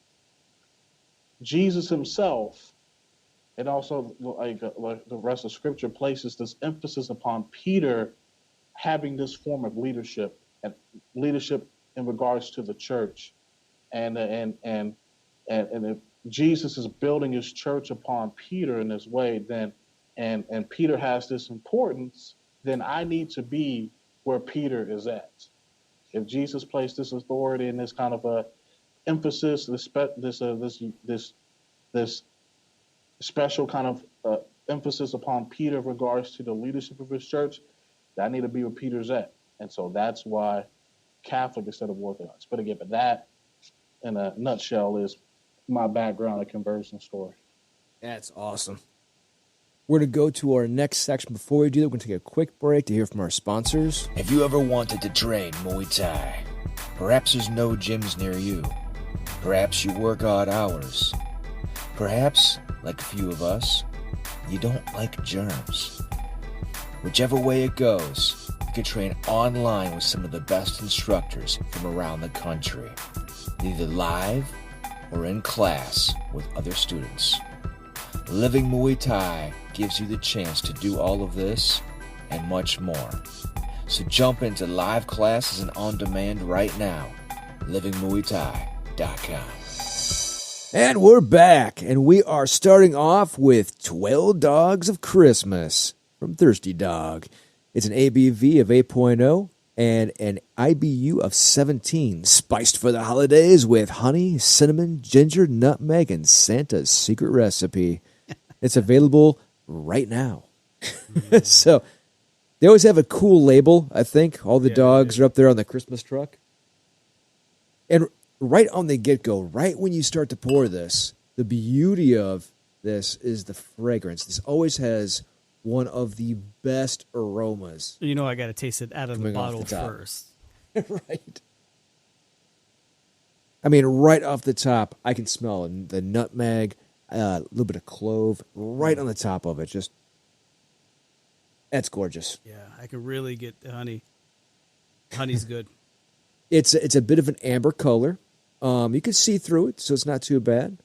Jesus himself, and also like the rest of Scripture, places this emphasis upon Peter having this form of leadership, and leadership in regards to the church, and if Jesus is building his church upon Peter in this way, then and Peter has this importance, then I need to be where Peter is at. If Jesus placed this authority and this kind of a emphasis, this special kind of emphasis upon Peter in regards to the leadership of his church, I need to be where Peter's at. And so that's why Catholic instead of Orthodox. But again, that in a nutshell is my background and conversion story. That's awesome. We're going to go to our next section. Before we do that, we're going to take a quick break to hear from our sponsors. Have you ever wanted to train Muay Thai? Perhaps there's no gyms near you. Perhaps you work odd hours. Perhaps, like a few of us, you don't like germs. Whichever way it goes, you can train online with some of the best instructors from around the country, either live or in class with other students. Living Muay Thai gives you the chance to do all of this and much more. So jump into live classes and on demand right now. livingmuaythai.com. And we're back, and we are starting off with 12 Dogs of Christmas from Thirsty Dog. It's an ABV of 8.0 and an IBU of 17, spiced for the holidays with honey, cinnamon, ginger, nutmeg, and Santa's secret recipe. It's available right now. So they always have a cool label, I think. All the dogs are up there on the Christmas truck. And right on the get-go, right when you start to pour this, the beauty of this is the fragrance. This always has one of the best aromas. You know I got to taste it out of the bottle first. Right. I mean, right off the top, I can smell the nutmeg, a little bit of clove, right on the top of it. Just, that's gorgeous. Yeah, I can really get the honey. Honey's good. It's a bit of an amber color. You can see through it, so it's not too bad.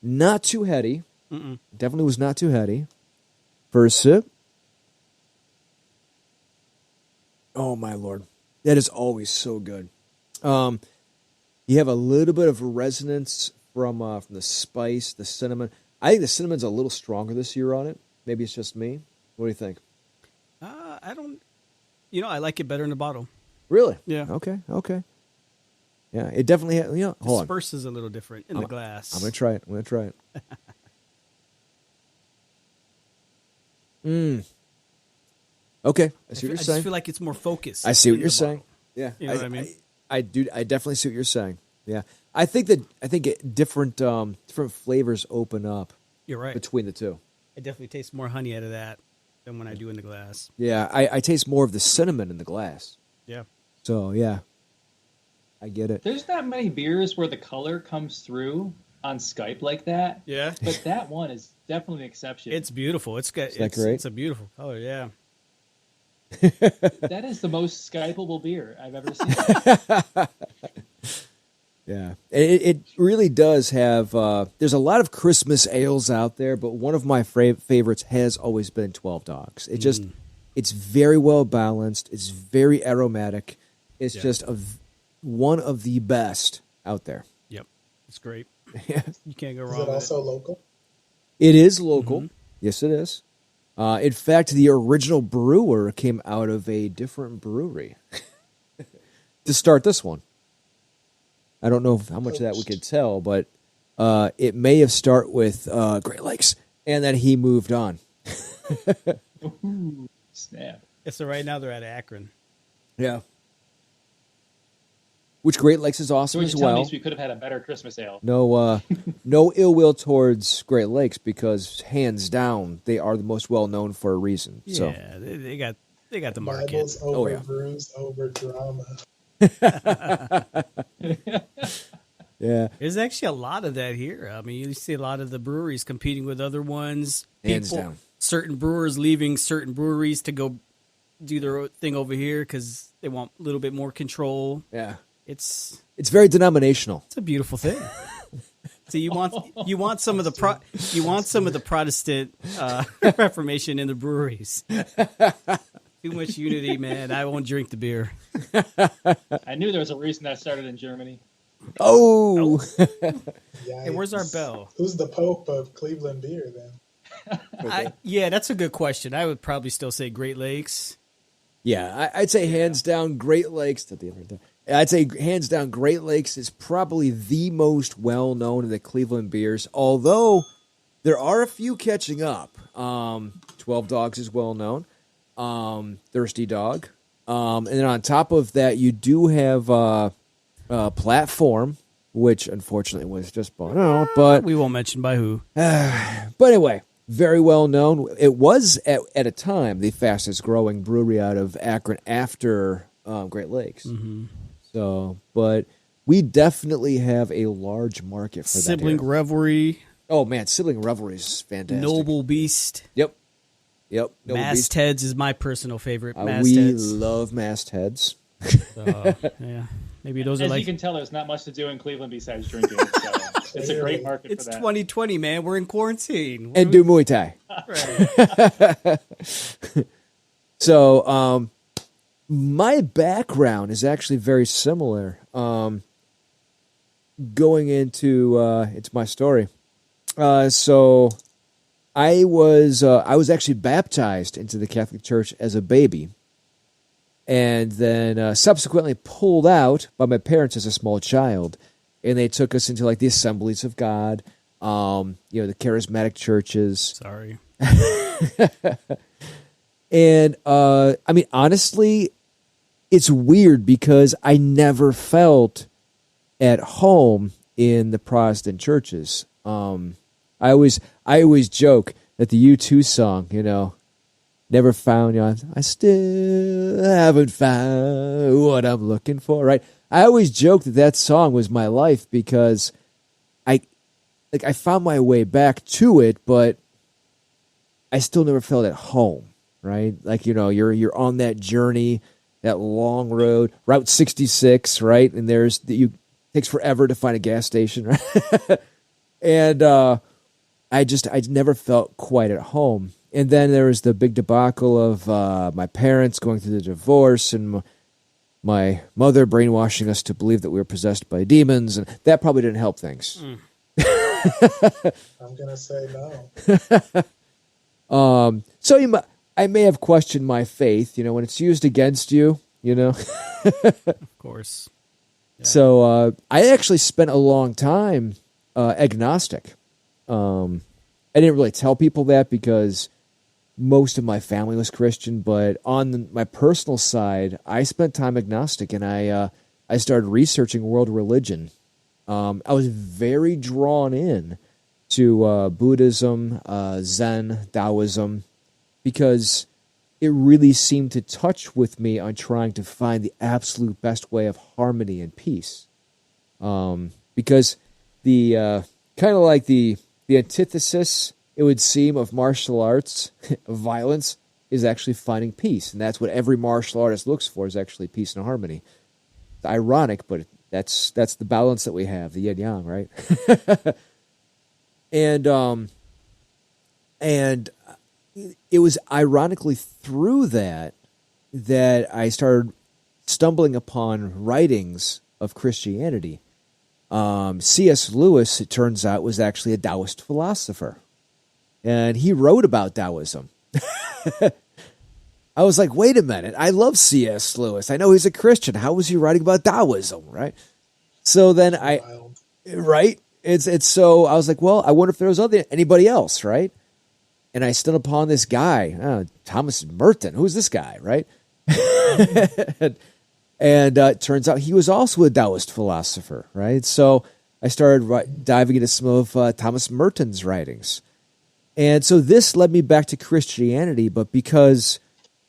Not too heady. Definitely was not too heady. First sip. Oh, my Lord. That is always so good. You have a little bit of resonance from the spice, the cinnamon. I think the cinnamon's a little stronger this year on it. Maybe it's just me. What do you think? I don't... I like it better in the bottle. Really? Yeah. Okay. Yeah, it definitely has... hold on. Disperses a little different in the glass. I'm going to try it. Okay, I see what you're saying. I just feel like it's more focused. I see what you're saying. Yeah, you know what I mean. I do. I definitely see what you're saying. Yeah, I think different flavors open up. You're right. Between the two, I definitely taste more honey out of that than when I do in the glass. Yeah, I taste more of the cinnamon in the glass. Yeah. So yeah, I get it. There's not many beers where the color comes through on Skype like that. Yeah. But that one is definitely an exception. It's beautiful. It's great? It's a beautiful color. Yeah. That is the most Skypeable beer I've ever seen. Yeah, it really does have. There's a lot of Christmas ales out there, but one of my favorites has always been 12 Dogs. It's very well balanced. It's very aromatic. It's just one of the best out there. Yep, it's great. Yeah, you can't go wrong. Is it also local? It is local. Yes, it is. In fact, the original brewer came out of a different brewery to start this one. I don't know how much of that we could tell, but it may have started with Great Lakes, and then he moved on. Ooh, snap. Yeah, so right now they're at Akron. Yeah. Which Great Lakes is awesome as well. We could have had a better Christmas ale. No, no ill will towards Great Lakes because hands down they are the most well known for a reason. Yeah, So they got They got the market. Bibles over Oh, yeah. brews over drama. Yeah, There's actually a lot of that here. I mean, you see a lot of the breweries competing with other ones. Hands down. Certain brewers leaving certain breweries to go do their own thing over here because they want a little bit more control. yeah. It's It's very denominational. a beautiful thing. So you want some of the Protestant Reformation in the breweries. Too much unity, man. I won't drink the beer. I knew there was a reason that started in Germany. Oh, Hey, where's our bell? Who's the Pope of Cleveland beer then? Yeah, that's a good question. I would probably still say Great Lakes. yeah. I'd say hands down, Great Lakes. I'd say hands down, Great Lakes is probably the most well known of the Cleveland beers. Although there are a few catching up. 12 Dogs is well known. Thirsty Dog, and then on top of that, you do have Platform, which unfortunately was just bought out. But We won't mention by who. anyway, very well known. It was at a time the fastest growing brewery out of Akron after Great Lakes. Mm-hmm. So, but we definitely have a large market for Sibling that. Here. Revelry, Oh man, Sibling Revelry is fantastic. Noble Beast, Yep. Noble Beast. Mastheads is my personal favorite. We Mastheads. love Mastheads. So, yeah, maybe those are As like. you can tell, there's not much to do in Cleveland besides drinking. So it's a great market It's for that. 2020, man. We're in quarantine. And do Muay Thai. Right. So, my background is actually very similar. Going into it's my story. So, I was actually baptized into the Catholic Church as a baby, and then subsequently pulled out by my parents as a small child, and they took us into like the Assemblies of God, the charismatic churches. Sorry. And I mean, honestly, it's weird because I never felt at home in the Protestant churches. I always joke that the U2 song, never found you. I still haven't found what I'm looking for. Right? I always joke that song was my life because I found my way back to it, but I still never felt at home. Right? Like, you're on that journey, that long road, Route 66, right? And takes forever to find a gas station, right? And I never felt quite at home. And then there was the big debacle of my parents going through the divorce and my mother brainwashing us to believe that we were possessed by demons, and that probably didn't help things. I'm gonna say no. So I may have questioned my faith, when it's used against you, Of course. Yeah. So I actually spent a long time agnostic. I didn't really tell people that because most of my family was Christian, but on my personal side, I spent time agnostic, and I started researching world religion. I was very drawn in to Buddhism, Zen, Taoism, because it really seemed to touch with me on trying to find the absolute best way of harmony and peace. Because the kind of like the antithesis, it would seem, of martial arts, of violence, is actually finding peace. And that's what every martial artist looks for, is actually peace and harmony. It's ironic, but that's the balance that we have, the yin-yang, right? And it was ironically through that I started stumbling upon writings of Christianity. C.S. Lewis, it turns out, was actually a Taoist philosopher. And he wrote about Taoism. I was like, wait a minute, I love C.S. Lewis. I know he's a Christian. How was he writing about Taoism, right? So then right? It's so I was like, well, I wonder if there was anybody else, right? And I stumbled upon this guy, Thomas Merton. Who's this guy, right? And it turns out he was also a Taoist philosopher, right? So I started diving into some of Thomas Merton's writings. And so this led me back to Christianity, but because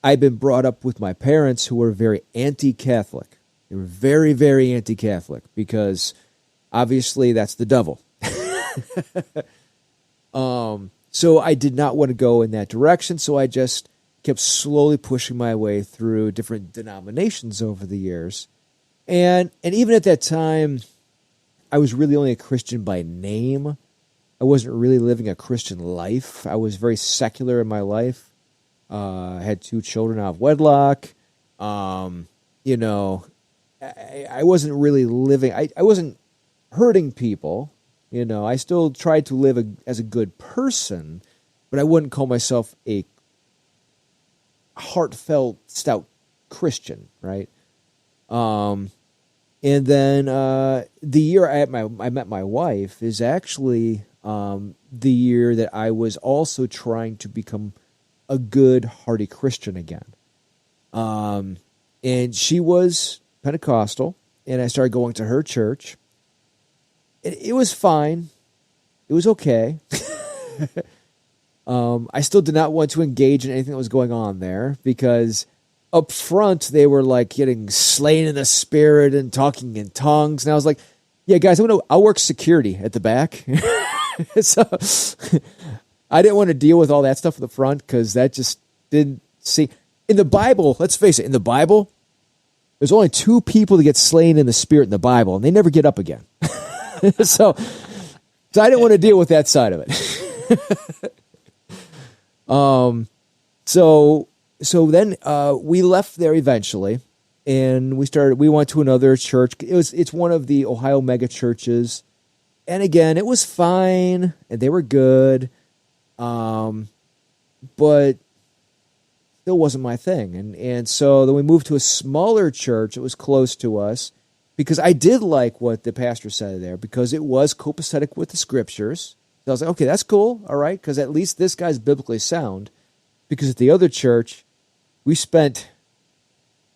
I've been brought up with my parents who were very anti-Catholic. They were very, very anti-Catholic because obviously that's the devil. So I did not want to go in that direction, so I just kept slowly pushing my way through different denominations over the years. And even at that time, I was really only a Christian by name. I wasn't really living a Christian life. I was very secular in my life. I had 2 children out of wedlock. You know, I wasn't really living. I wasn't hurting people. You know, I still tried to live as a good person, but I wouldn't call myself a heartfelt, stout Christian, right? And then the year I met my wife is actually the year that I was also trying to become a good, hearty Christian again. And she was Pentecostal, and I started going to her church. It was fine. It was okay. I still did not want to engage in anything that was going on there because up front they were like getting slain in the spirit and talking in tongues. And I was like, yeah, guys, I'll work security at the back. So I didn't want to deal with all that stuff at the front because that just didn't see. In the Bible, let's face it, in the Bible, there's only 2 people that get slain in the spirit in the Bible, and they never get up again. So I didn't want to deal with that side of it. So then we left there eventually, and we went to another church. It's one of the Ohio mega churches, and again, it was fine, and they were good, but still wasn't my thing. And so then we moved to a smaller church. It was close to us. Because I did like what the pastor said there, because it was copacetic with the scriptures. So I was like, okay, that's cool, all right, because at least this guy's biblically sound. Because at the other church, we spent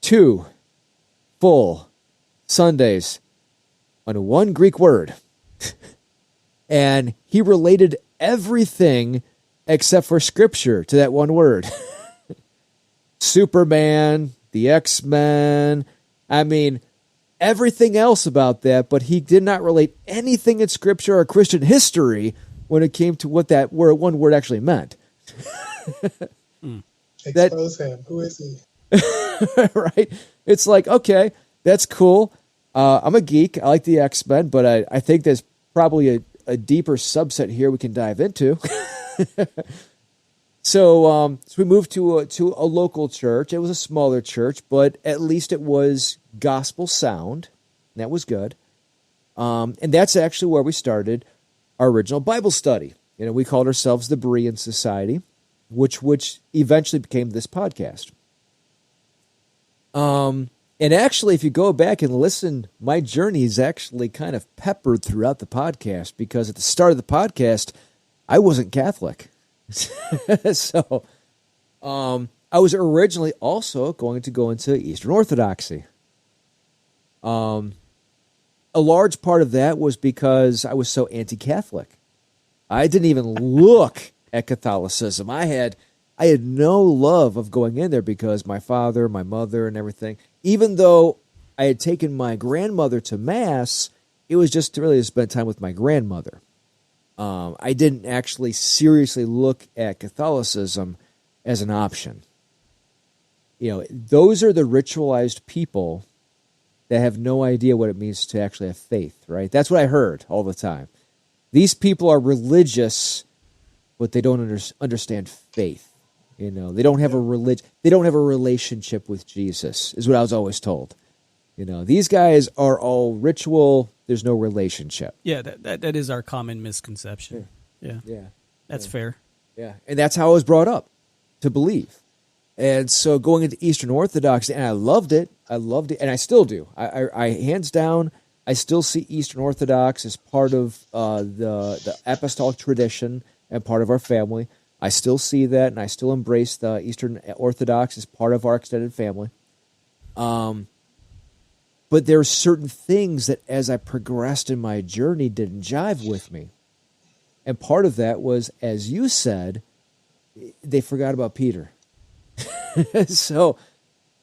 2 full Sundays on one Greek word. And he related everything except for scripture to that one word. Superman, the X-Men, I mean, everything else about that, but he did not relate anything in Scripture or Christian history when it came to what that one word actually meant. Expose him. Who is he? Right? It's like, okay, that's cool. I'm a geek. I like the X-Men, but I think there's probably a deeper subset here we can dive into. So we moved to a local church. It was a smaller church, but at least it was gospel sound. That was good. And that's actually where we started our original Bible study. You know, we called ourselves the Berean Society, which eventually became this podcast. And actually, if you go back and listen, my journey is actually kind of peppered throughout the podcast, because at the start of the podcast, I wasn't Catholic. So I was originally also going to go into Eastern Orthodoxy. A large part of that was because I was so anti-Catholic. I didn't even look at Catholicism. I had no love of going in there because my father, my mother, and everything. Even though I had taken my grandmother to Mass, it was just to really spend time with my grandmother. I didn't actually seriously look at Catholicism as an option. You know, those are the ritualized people that have no idea what it means to actually have faith, right? That's what I heard all the time. These people are religious, but they don't understand faith. You know, they don't have a religion. They don't have a relationship with Jesus, is what I was always told. You know, these guys are all ritual. There's no relationship. Yeah, that is our common misconception. Yeah. That's fair. Yeah, and that's how I was brought up to believe. And so going into Eastern Orthodoxy, and I loved it, and I still do. I hands down, I still see Eastern Orthodox as part of the apostolic tradition and part of our family. I still see that, and I still embrace the Eastern Orthodox as part of our extended family. But there are certain things that, as I progressed in my journey, didn't jive with me. And part of that was, as you said, they forgot about Peter. So,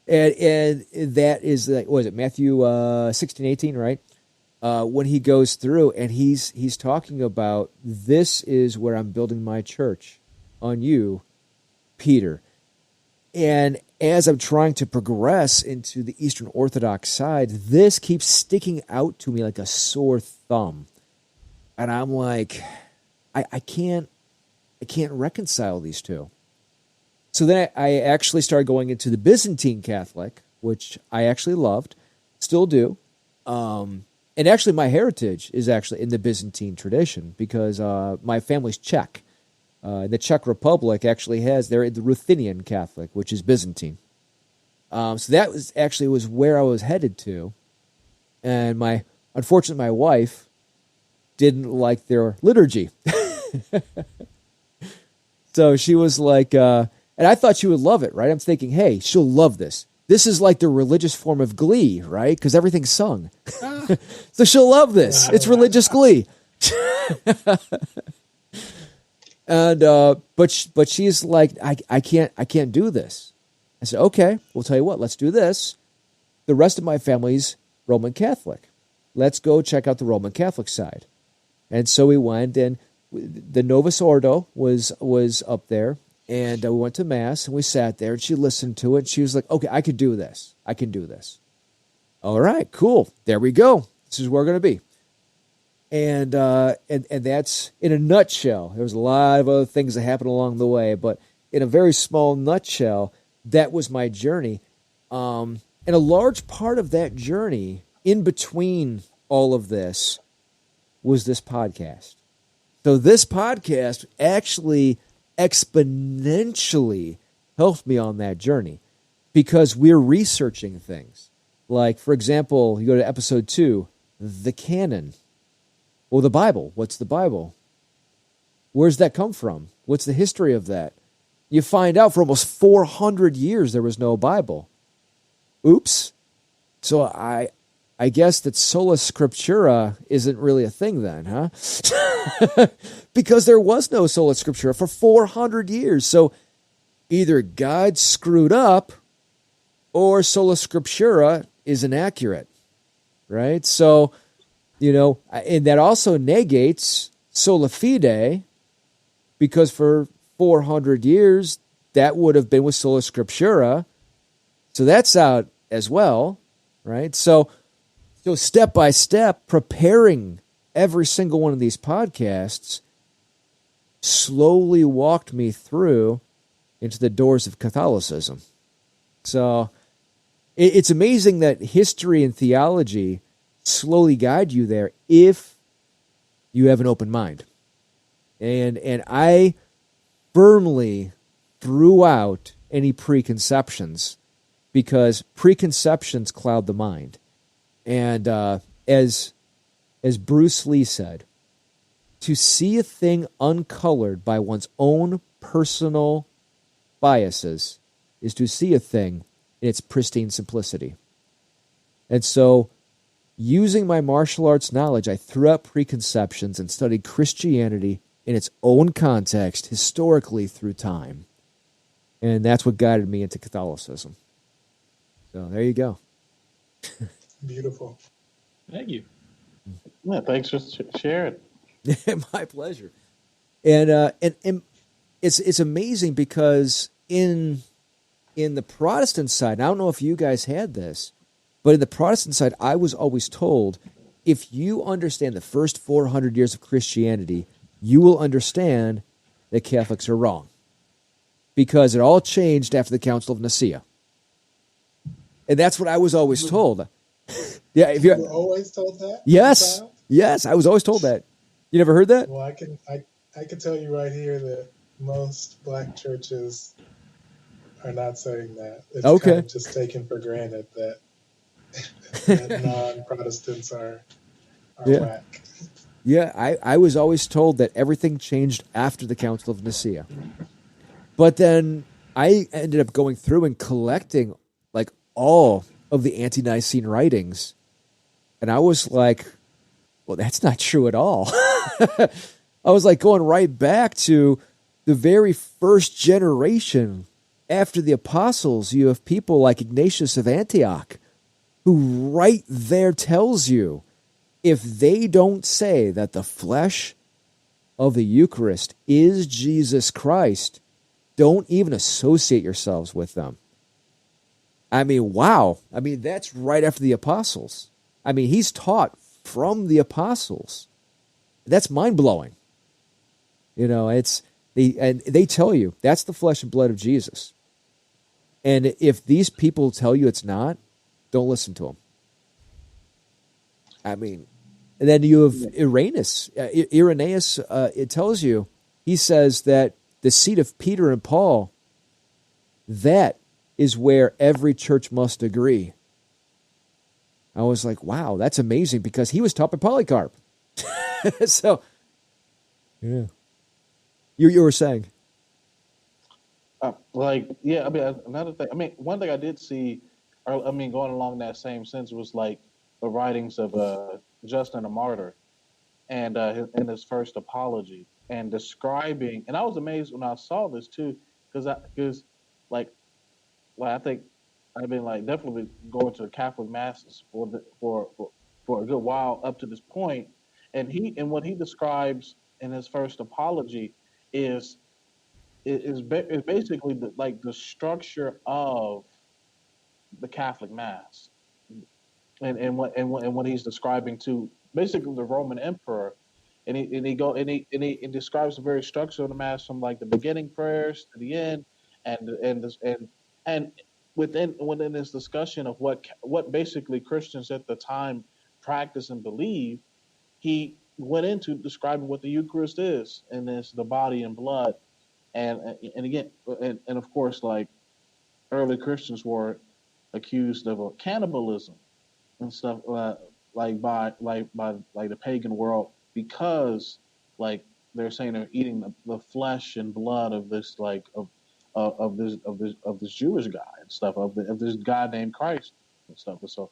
and that is like, what is it, Matthew 16:18, right? When he goes through and he's talking about, this is where I'm building my church, on you, Peter. And as I'm trying to progress into the Eastern Orthodox side, this keeps sticking out to me like a sore thumb. And I'm like, I can't reconcile these two. So then I actually started going into the Byzantine Catholic, which I actually loved, still do. And actually my heritage is actually in the Byzantine tradition because my family's Czech. The Czech Republic actually they're the Ruthenian Catholic, which is Byzantine. So that was where I was headed to. And unfortunately, my wife didn't like their liturgy. So she was like, and I thought she would love it, right? I'm thinking, hey, she'll love this. This is like the religious form of glee, right? Because everything's sung. So she'll love this. It's religious glee. And but she's like, I can't do this. I said, okay, we'll tell you what, let's do this. The rest of my family's Roman Catholic. Let's go check out the Roman Catholic side. And so we went, and the Novus Ordo was up there, and we went to Mass, and we sat there, and she listened to it, and she was like, okay, I can do this. I can do this. All right, cool. There we go. This is where we're going to be. And that's, in a nutshell, there was a lot of other things that happened along the way, but in a very small nutshell, that was my journey. And a large part of that journey, in between all of this, was this podcast. So this podcast actually exponentially helped me on that journey because we're researching things. Like, for example, you go to episode 2, the canon. Well, the Bible. What's the Bible? Where's that come from? What's the history of that? You find out for almost 400 years there was no Bible. Oops. So I guess that sola scriptura isn't really a thing then, huh? Because there was no sola scriptura for 400 years. So either God screwed up or sola scriptura is inaccurate, right? So, and that also negates sola fide, because for 400 years, that would have been with sola scriptura. So that's out as well, right? So step by step, preparing every single one of these podcasts slowly walked me through into the doors of Catholicism. So it's amazing that history and theology slowly guide you there if you have an open mind. And I firmly threw out any preconceptions, because preconceptions cloud the mind. And as Bruce Lee said, to see a thing uncolored by one's own personal biases is to see a thing in its pristine simplicity. And so, using my martial arts knowledge, I threw out preconceptions and studied Christianity in its own context, historically through time. And that's what guided me into Catholicism. So there you go. Beautiful. Thank you. Yeah, thanks for sharing. My pleasure. And it's amazing because in the Protestant side, and I don't know if you guys had this, but in the Protestant side, I was always told, if you understand the first 400 years of Christianity, you will understand that Catholics are wrong, because it all changed after the Council of Nicaea. And that's what I was always told. Yeah, if you were always told that? Yes. Yes, I was always told that. You never heard that? Well, I can tell you right here that most black churches are not saying that. It's okay. kind of just taken for granted that non-Protestants are whack. Yeah, I was always told that everything changed after the Council of Nicaea. But then I ended up going through and collecting like all of the ante-Nicene writings. And I was like, well, that's not true at all. I was like going right back to the very first generation after the apostles, you have people like Ignatius of Antioch, who right there tells you, if they don't say that the flesh of the Eucharist is Jesus Christ, don't even associate yourselves with them. I mean, wow. I mean, that's right after the apostles. I mean, he's taught from the apostles. That's mind-blowing. You know, they tell you that's the flesh and blood of Jesus. And if these people tell you it's not, don't listen to them. I mean, and then you have Irenaeus. It tells you, he says that the seat of Peter and Paul, that is where every church must agree. I was like, wow, that's amazing, because he was taught by Polycarp. So, yeah. You were saying? I mean, another thing. I mean, one thing I did see, going along that same sense, was like the writings of Justin the Martyr, and in his first apology, and describing. And I was amazed when I saw this too, because I think I've been like definitely going to Catholic masses for a good while up to this point, and what he describes in his first apology is basically the structure of the Catholic Mass, and what he's describing to basically the Roman Emperor, and he describes the very structure of the Mass from like the beginning prayers to the end, and within this discussion of what basically Christians at the time practice and believe, he went into describing what the Eucharist is, and it's the body and blood. And of course, like early Christians were accused of cannibalism and stuff, by the pagan world, because like they're saying they're eating the flesh and blood of this of this Jewish guy and stuff, of this guy named Christ and stuff. And so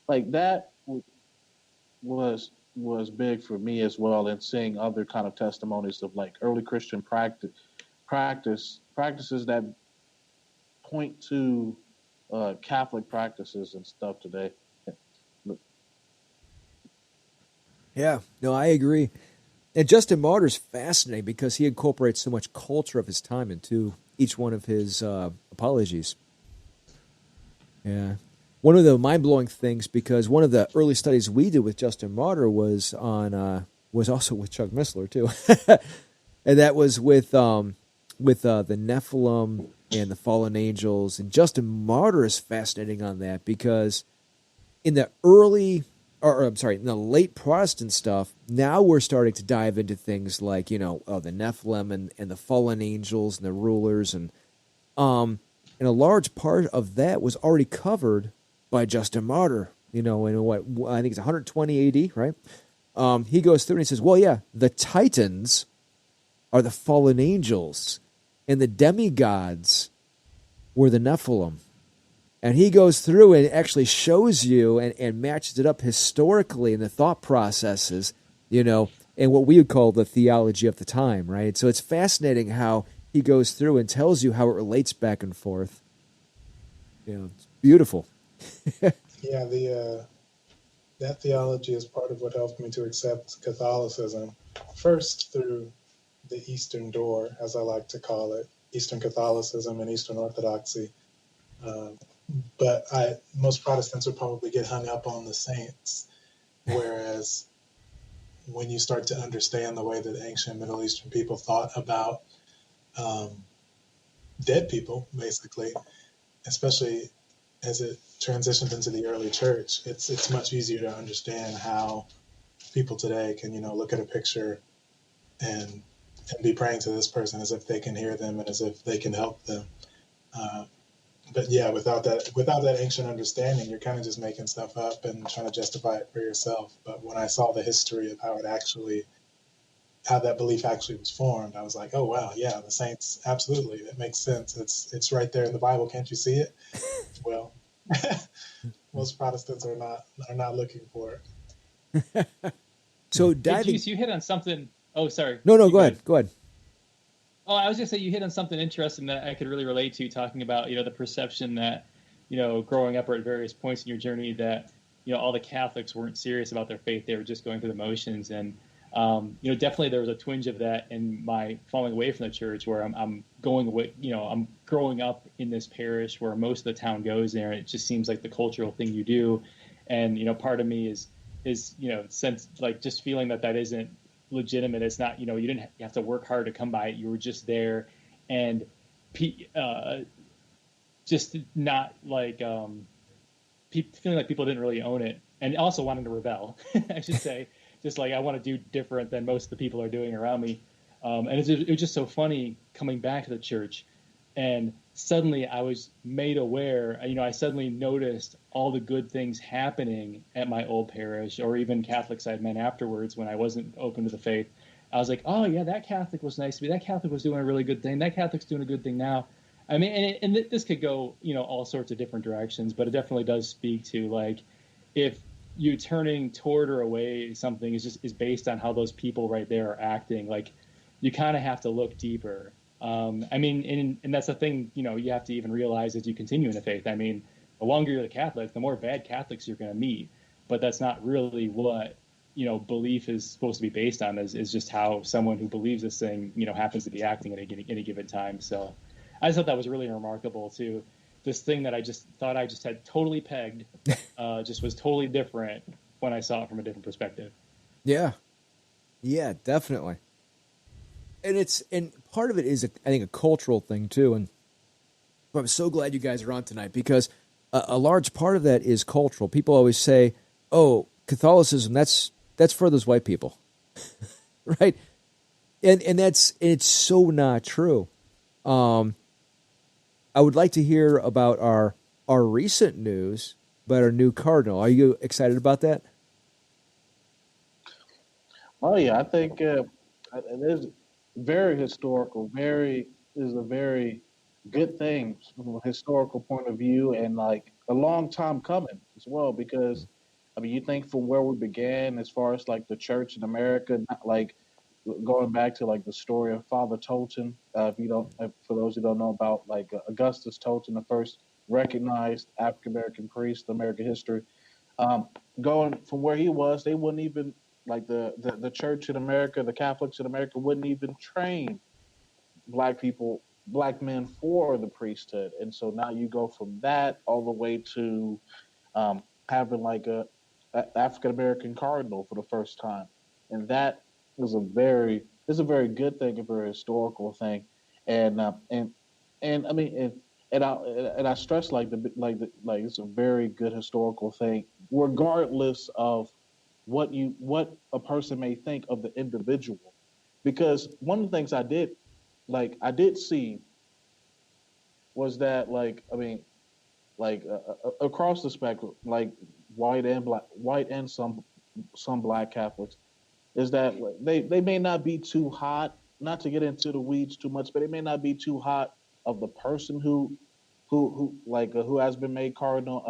like that was big for me as well, and seeing other kind of testimonies of like early Christian practices that point to Catholic practices and stuff today. Yeah, no, I agree. And Justin Martyr's fascinating because he incorporates so much culture of his time into each one of his apologies. Yeah. One of the mind-blowing things, because one of the early studies we did with Justin Martyr was also with Chuck Missler too, and that was with the Nephilim and the fallen angels. And Justin Martyr is fascinating on that, because in the in the late Protestant stuff, now we're starting to dive into things like, the Nephilim and the fallen angels and the rulers, and a large part of that was already covered by Justin Martyr, in what I think it's 120 AD, right? He goes through and he says, well, yeah, the Titans are the fallen angels, and the demigods were the Nephilim. And he goes through and actually shows you and matches it up historically in the thought processes, and what we would call the theology of the time, right? So it's fascinating how he goes through and tells you how it relates back and forth. It's beautiful. Yeah, that theology is part of what helped me to accept Catholicism, first through the Eastern door, as I like to call it, Eastern Catholicism and Eastern Orthodoxy. But most Protestants would probably get hung up on the saints, whereas when you start to understand the way that ancient Middle Eastern people thought about dead people, basically, especially as it transitioned into the early church, it's much easier to understand how people today can, look at a picture and be praying to this person as if they can hear them and as if they can help them. But yeah, without that ancient understanding, you're kind of just making stuff up and trying to justify it for yourself. But when I saw the history of how that belief actually was formed, I was like, oh wow, yeah, the saints, absolutely, that makes sense. It's right there in the Bible. Can't you see it? Well, most Protestants are not looking for it. So Hey, Juice, you hit on something. Oh, sorry. No, go ahead. Go ahead. Oh, I was just saying you hit on something interesting that I could really relate to, talking about, the perception that, growing up or at various points in your journey that, all the Catholics weren't serious about their faith. They were just going through the motions. And, definitely there was a twinge of that in my falling away from the church, where I'm going away, I'm growing up in this parish where most of the town goes there. And it just seems like the cultural thing you do. And, part of me is, sense like just feeling that isn't legitimate. It's not, you didn't have to work hard to come by it. You were just there, and just not like feeling like people didn't really own it, and also wanting to rebel. I should say, just like I want to do different than most of the people are doing around me. And it was just so funny coming back to the church, and suddenly I was made aware. I suddenly noticed all the good things happening at my old parish, or even Catholics I'd met afterwards when I wasn't open to the faith. I was like, oh yeah, that Catholic was nice to me. That Catholic was doing a really good thing. That Catholic's doing a good thing now. I mean, and this could go, all sorts of different directions, but it definitely does speak to, like, if you turning toward or away something is based on how those people right there are acting. Like, you kind of have to look deeper. I mean, and that's the thing, you have to even realize as you continue in the faith. I mean, the longer you're a Catholic, the more bad Catholics you're going to meet. But that's not really what, belief is supposed to be based on, is just how someone who believes this thing, happens to be acting at any given time. So I just thought that was really remarkable, too. This thing that I just thought I just had totally pegged just was totally different when I saw it from a different perspective. Yeah. Yeah, definitely. And part of it is, I think, a cultural thing too. And I'm so glad you guys are on tonight, because a large part of that is cultural. People always say, "Oh, Catholicism, that's for those white people," right? And it's so not true. I would like to hear about our recent news about our new cardinal. Are you excited about that? Oh yeah, I think it is very historical. Is a very good thing from a historical point of view, and like a long time coming as well. Because I mean, you think from where we began, as far as like the church in America, not like going back to like the story of Father Tolton. For those who don't know about like Augustus Tolton, the first recognized African American priest in American history. Um, Going from where he was, they wouldn't even like the church in America, the Catholics in America wouldn't even train black men for the priesthood. And so now you go from that all the way to having like a African American cardinal for the first time, and that is a very good thing, a very historical thing, and I mean and I stress like it's a very good historical thing, regardless of what a person may think of the individual, because one of the things I did see was that across the spectrum, like white and some black Catholics, is that they may not be too hot, not to get into the weeds too much, but they may not be too hot of the person who has been made cardinal,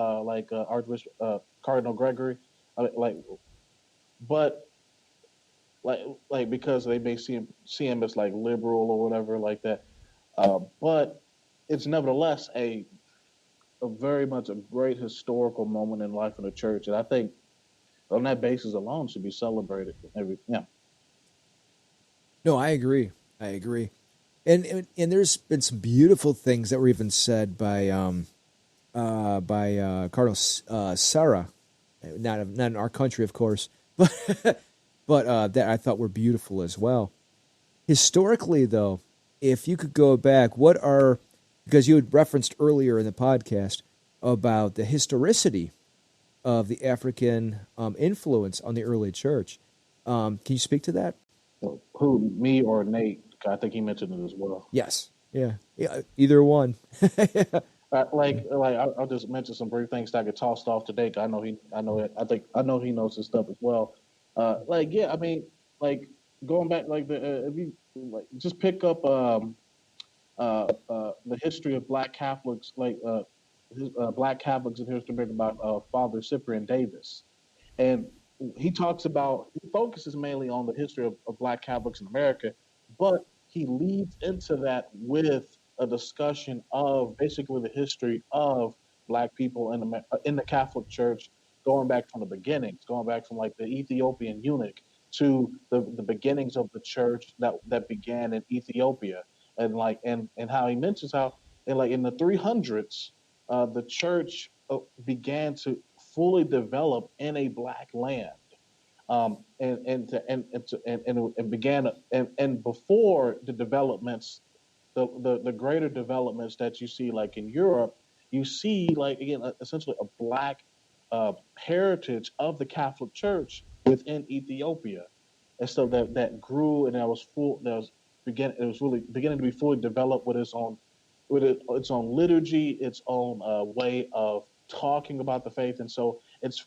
Archbishop Cardinal Gregory, like, but because they may see him as like liberal or whatever like that, but it's nevertheless a very much a great historical moment in life of the church, and I think on that basis alone should be celebrated. No, I agree. And there's been some beautiful things that were even said by Cardinal Sarah, not in our country, of course, but that I thought were beautiful as well. Historically, though, if you could go back, because you had referenced earlier in the podcast about the historicity of the African influence on the early church. Can you speak to that? Who, me or Nate? I think he mentioned it as well. Yes. Yeah. Either one. I'll just mention some brief things that I get tossed off today. 'Cause I know he knows his stuff as well. I mean, like going back, if you just pick up the history of Black Catholics, Black Catholics in history, about Father Cyprian Davis, and he focuses mainly on the history of Black Catholics in America, but he leads into that with a discussion of basically the history of Black people in the Catholic Church, going back from the beginnings, going back from like the Ethiopian eunuch to the beginnings of the church that began in Ethiopia, and like and how he mentions how in the 300s, the church began to fully develop in a Black land, and it began and before the developments, the greater developments that you see like in Europe, you see like again essentially a Black heritage of the Catholic Church within Ethiopia, and so that grew and that was full that was it was really beginning to be fully developed with its own liturgy, its own way of talking about the faith, and so it's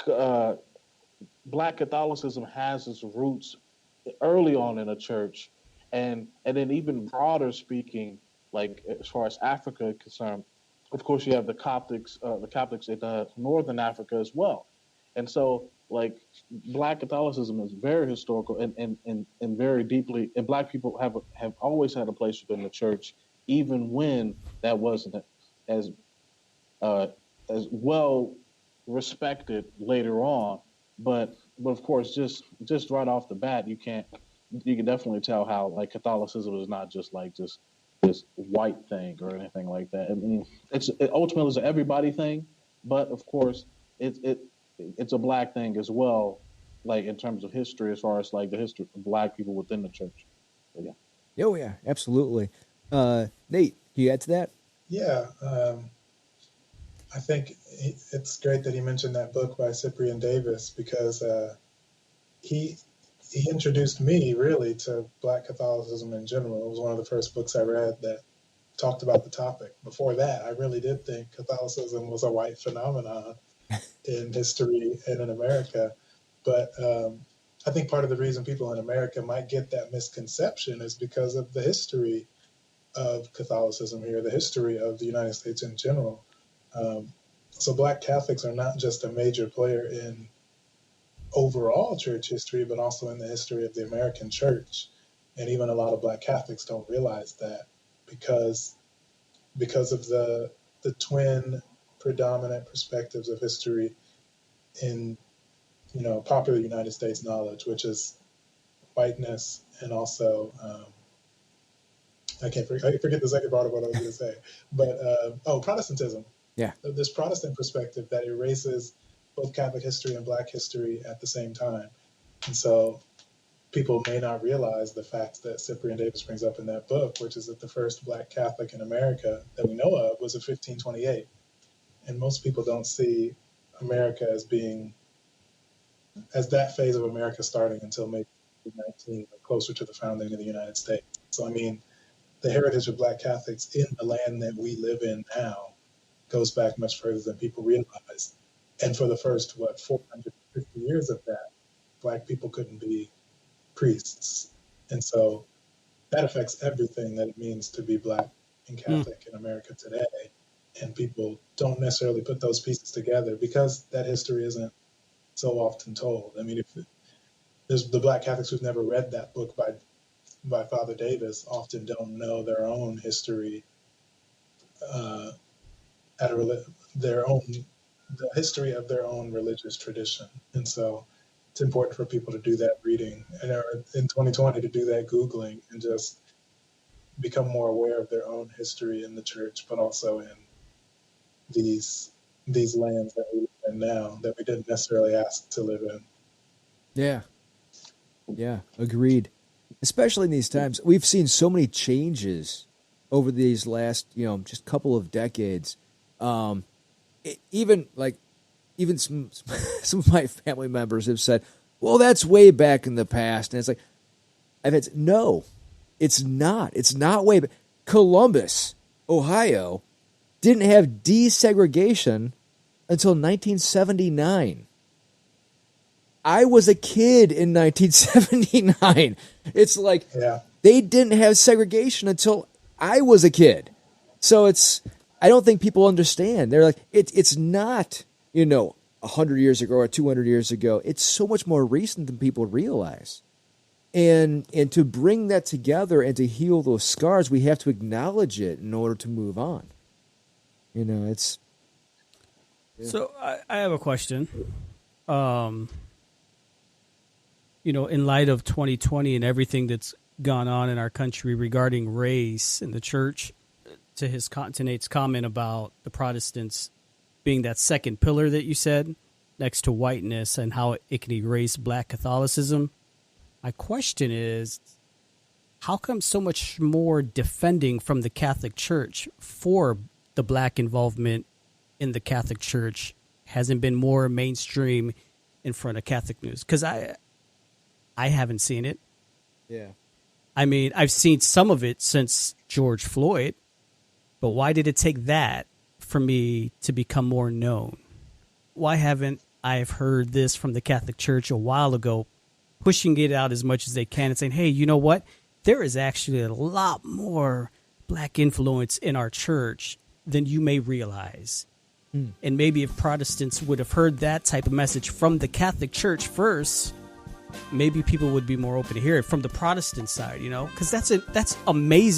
uh, Black Catholicism has its roots early on in the church, and then even broader speaking, like as far as Africa is concerned, of course you have the Catholics in Northern Africa as well, and so like Black Catholicism is very historical and very deeply, and Black people have always had a place within the church, even when that wasn't as uh, as well respected later on. But of course, just right off the bat, you can definitely tell how like Catholicism is not just like just this white thing or anything like that. I mean, it ultimately is an everybody thing, but of course, it's a Black thing as well, like in terms of history, as far as like the history of Black people within the church. So, yeah. Oh yeah, absolutely. Nate, can you add to that? Yeah, I think it's great that he mentioned that book by Cyprian Davis, because he introduced me really to Black Catholicism in general. It was one of the first books I read that talked about the topic. Before that, I really did think Catholicism was a white phenomenon in history and in America. But I think part of the reason people in America might get that misconception is because of the history of Catholicism here, the history of the United States in general. So Black Catholics are not just a major player in overall church history, but also in the history of the American church. And even a lot of Black Catholics don't realize that because of the twin predominant perspectives of history in popular United States knowledge, which is whiteness and also I forget the second part of what I was going to say, but Protestantism. Yeah, this Protestant perspective that erases both Catholic history and Black history at the same time, and so people may not realize the fact that Cyprian Davis brings up in that book, which is that the first Black Catholic in America that we know of was in 1528, and most people don't see America as that phase of America starting until maybe 19, or closer to the founding of the United States. So I mean, the heritage of Black Catholics in the land that we live in now goes back much further than people realize. And for the first, 450 years of that, Black people couldn't be priests. And so that affects everything that it means to be Black and Catholic in America today. And people don't necessarily put those pieces together because that history isn't so often told. I mean, if there's the Black Catholics who've never read that book by Father Davis often don't know their own history, the history of their own religious tradition. And so it's important for people to do that reading, and in 2020 to do that Googling and just become more aware of their own history in the church, but also in these lands that we live in now that we didn't necessarily ask to live in. Yeah, agreed. Especially in these times, we've seen so many changes over these last, just couple of decades. Even some of my family members have said, "Well, that's way back in the past," and it's like, no, it's not. It's not way back. Columbus, Ohio, didn't have desegregation until 1979. I was a kid in 1979. It's like they didn't have segregation until I was a kid. So I don't think people understand. They're like, it's not, 100 years ago or 200 years ago. It's so much more recent than people realize. And to bring that together and to heal those scars, we have to acknowledge it in order to move on. It's... Yeah. So I have a question. In light of 2020 and everything that's gone on in our country regarding race and the church, to Nate's comment about the Protestants being that second pillar that you said next to whiteness and how it can erase Black Catholicism. My question is, how come so much more defending from the Catholic Church for the Black involvement in the Catholic Church hasn't been more mainstream in front of Catholic news? Because I haven't seen it. Yeah. I mean, I've seen some of it since George Floyd, but why did it take that for me to become more known? Why haven't I heard this from the Catholic Church a while ago, pushing it out as much as they can and saying, hey, you know what? There is actually a lot more Black influence in our church than you may realize. And maybe if Protestants would have heard that type of message from the Catholic Church first, maybe people would be more open to hear it from the Protestant side, because that's amazing.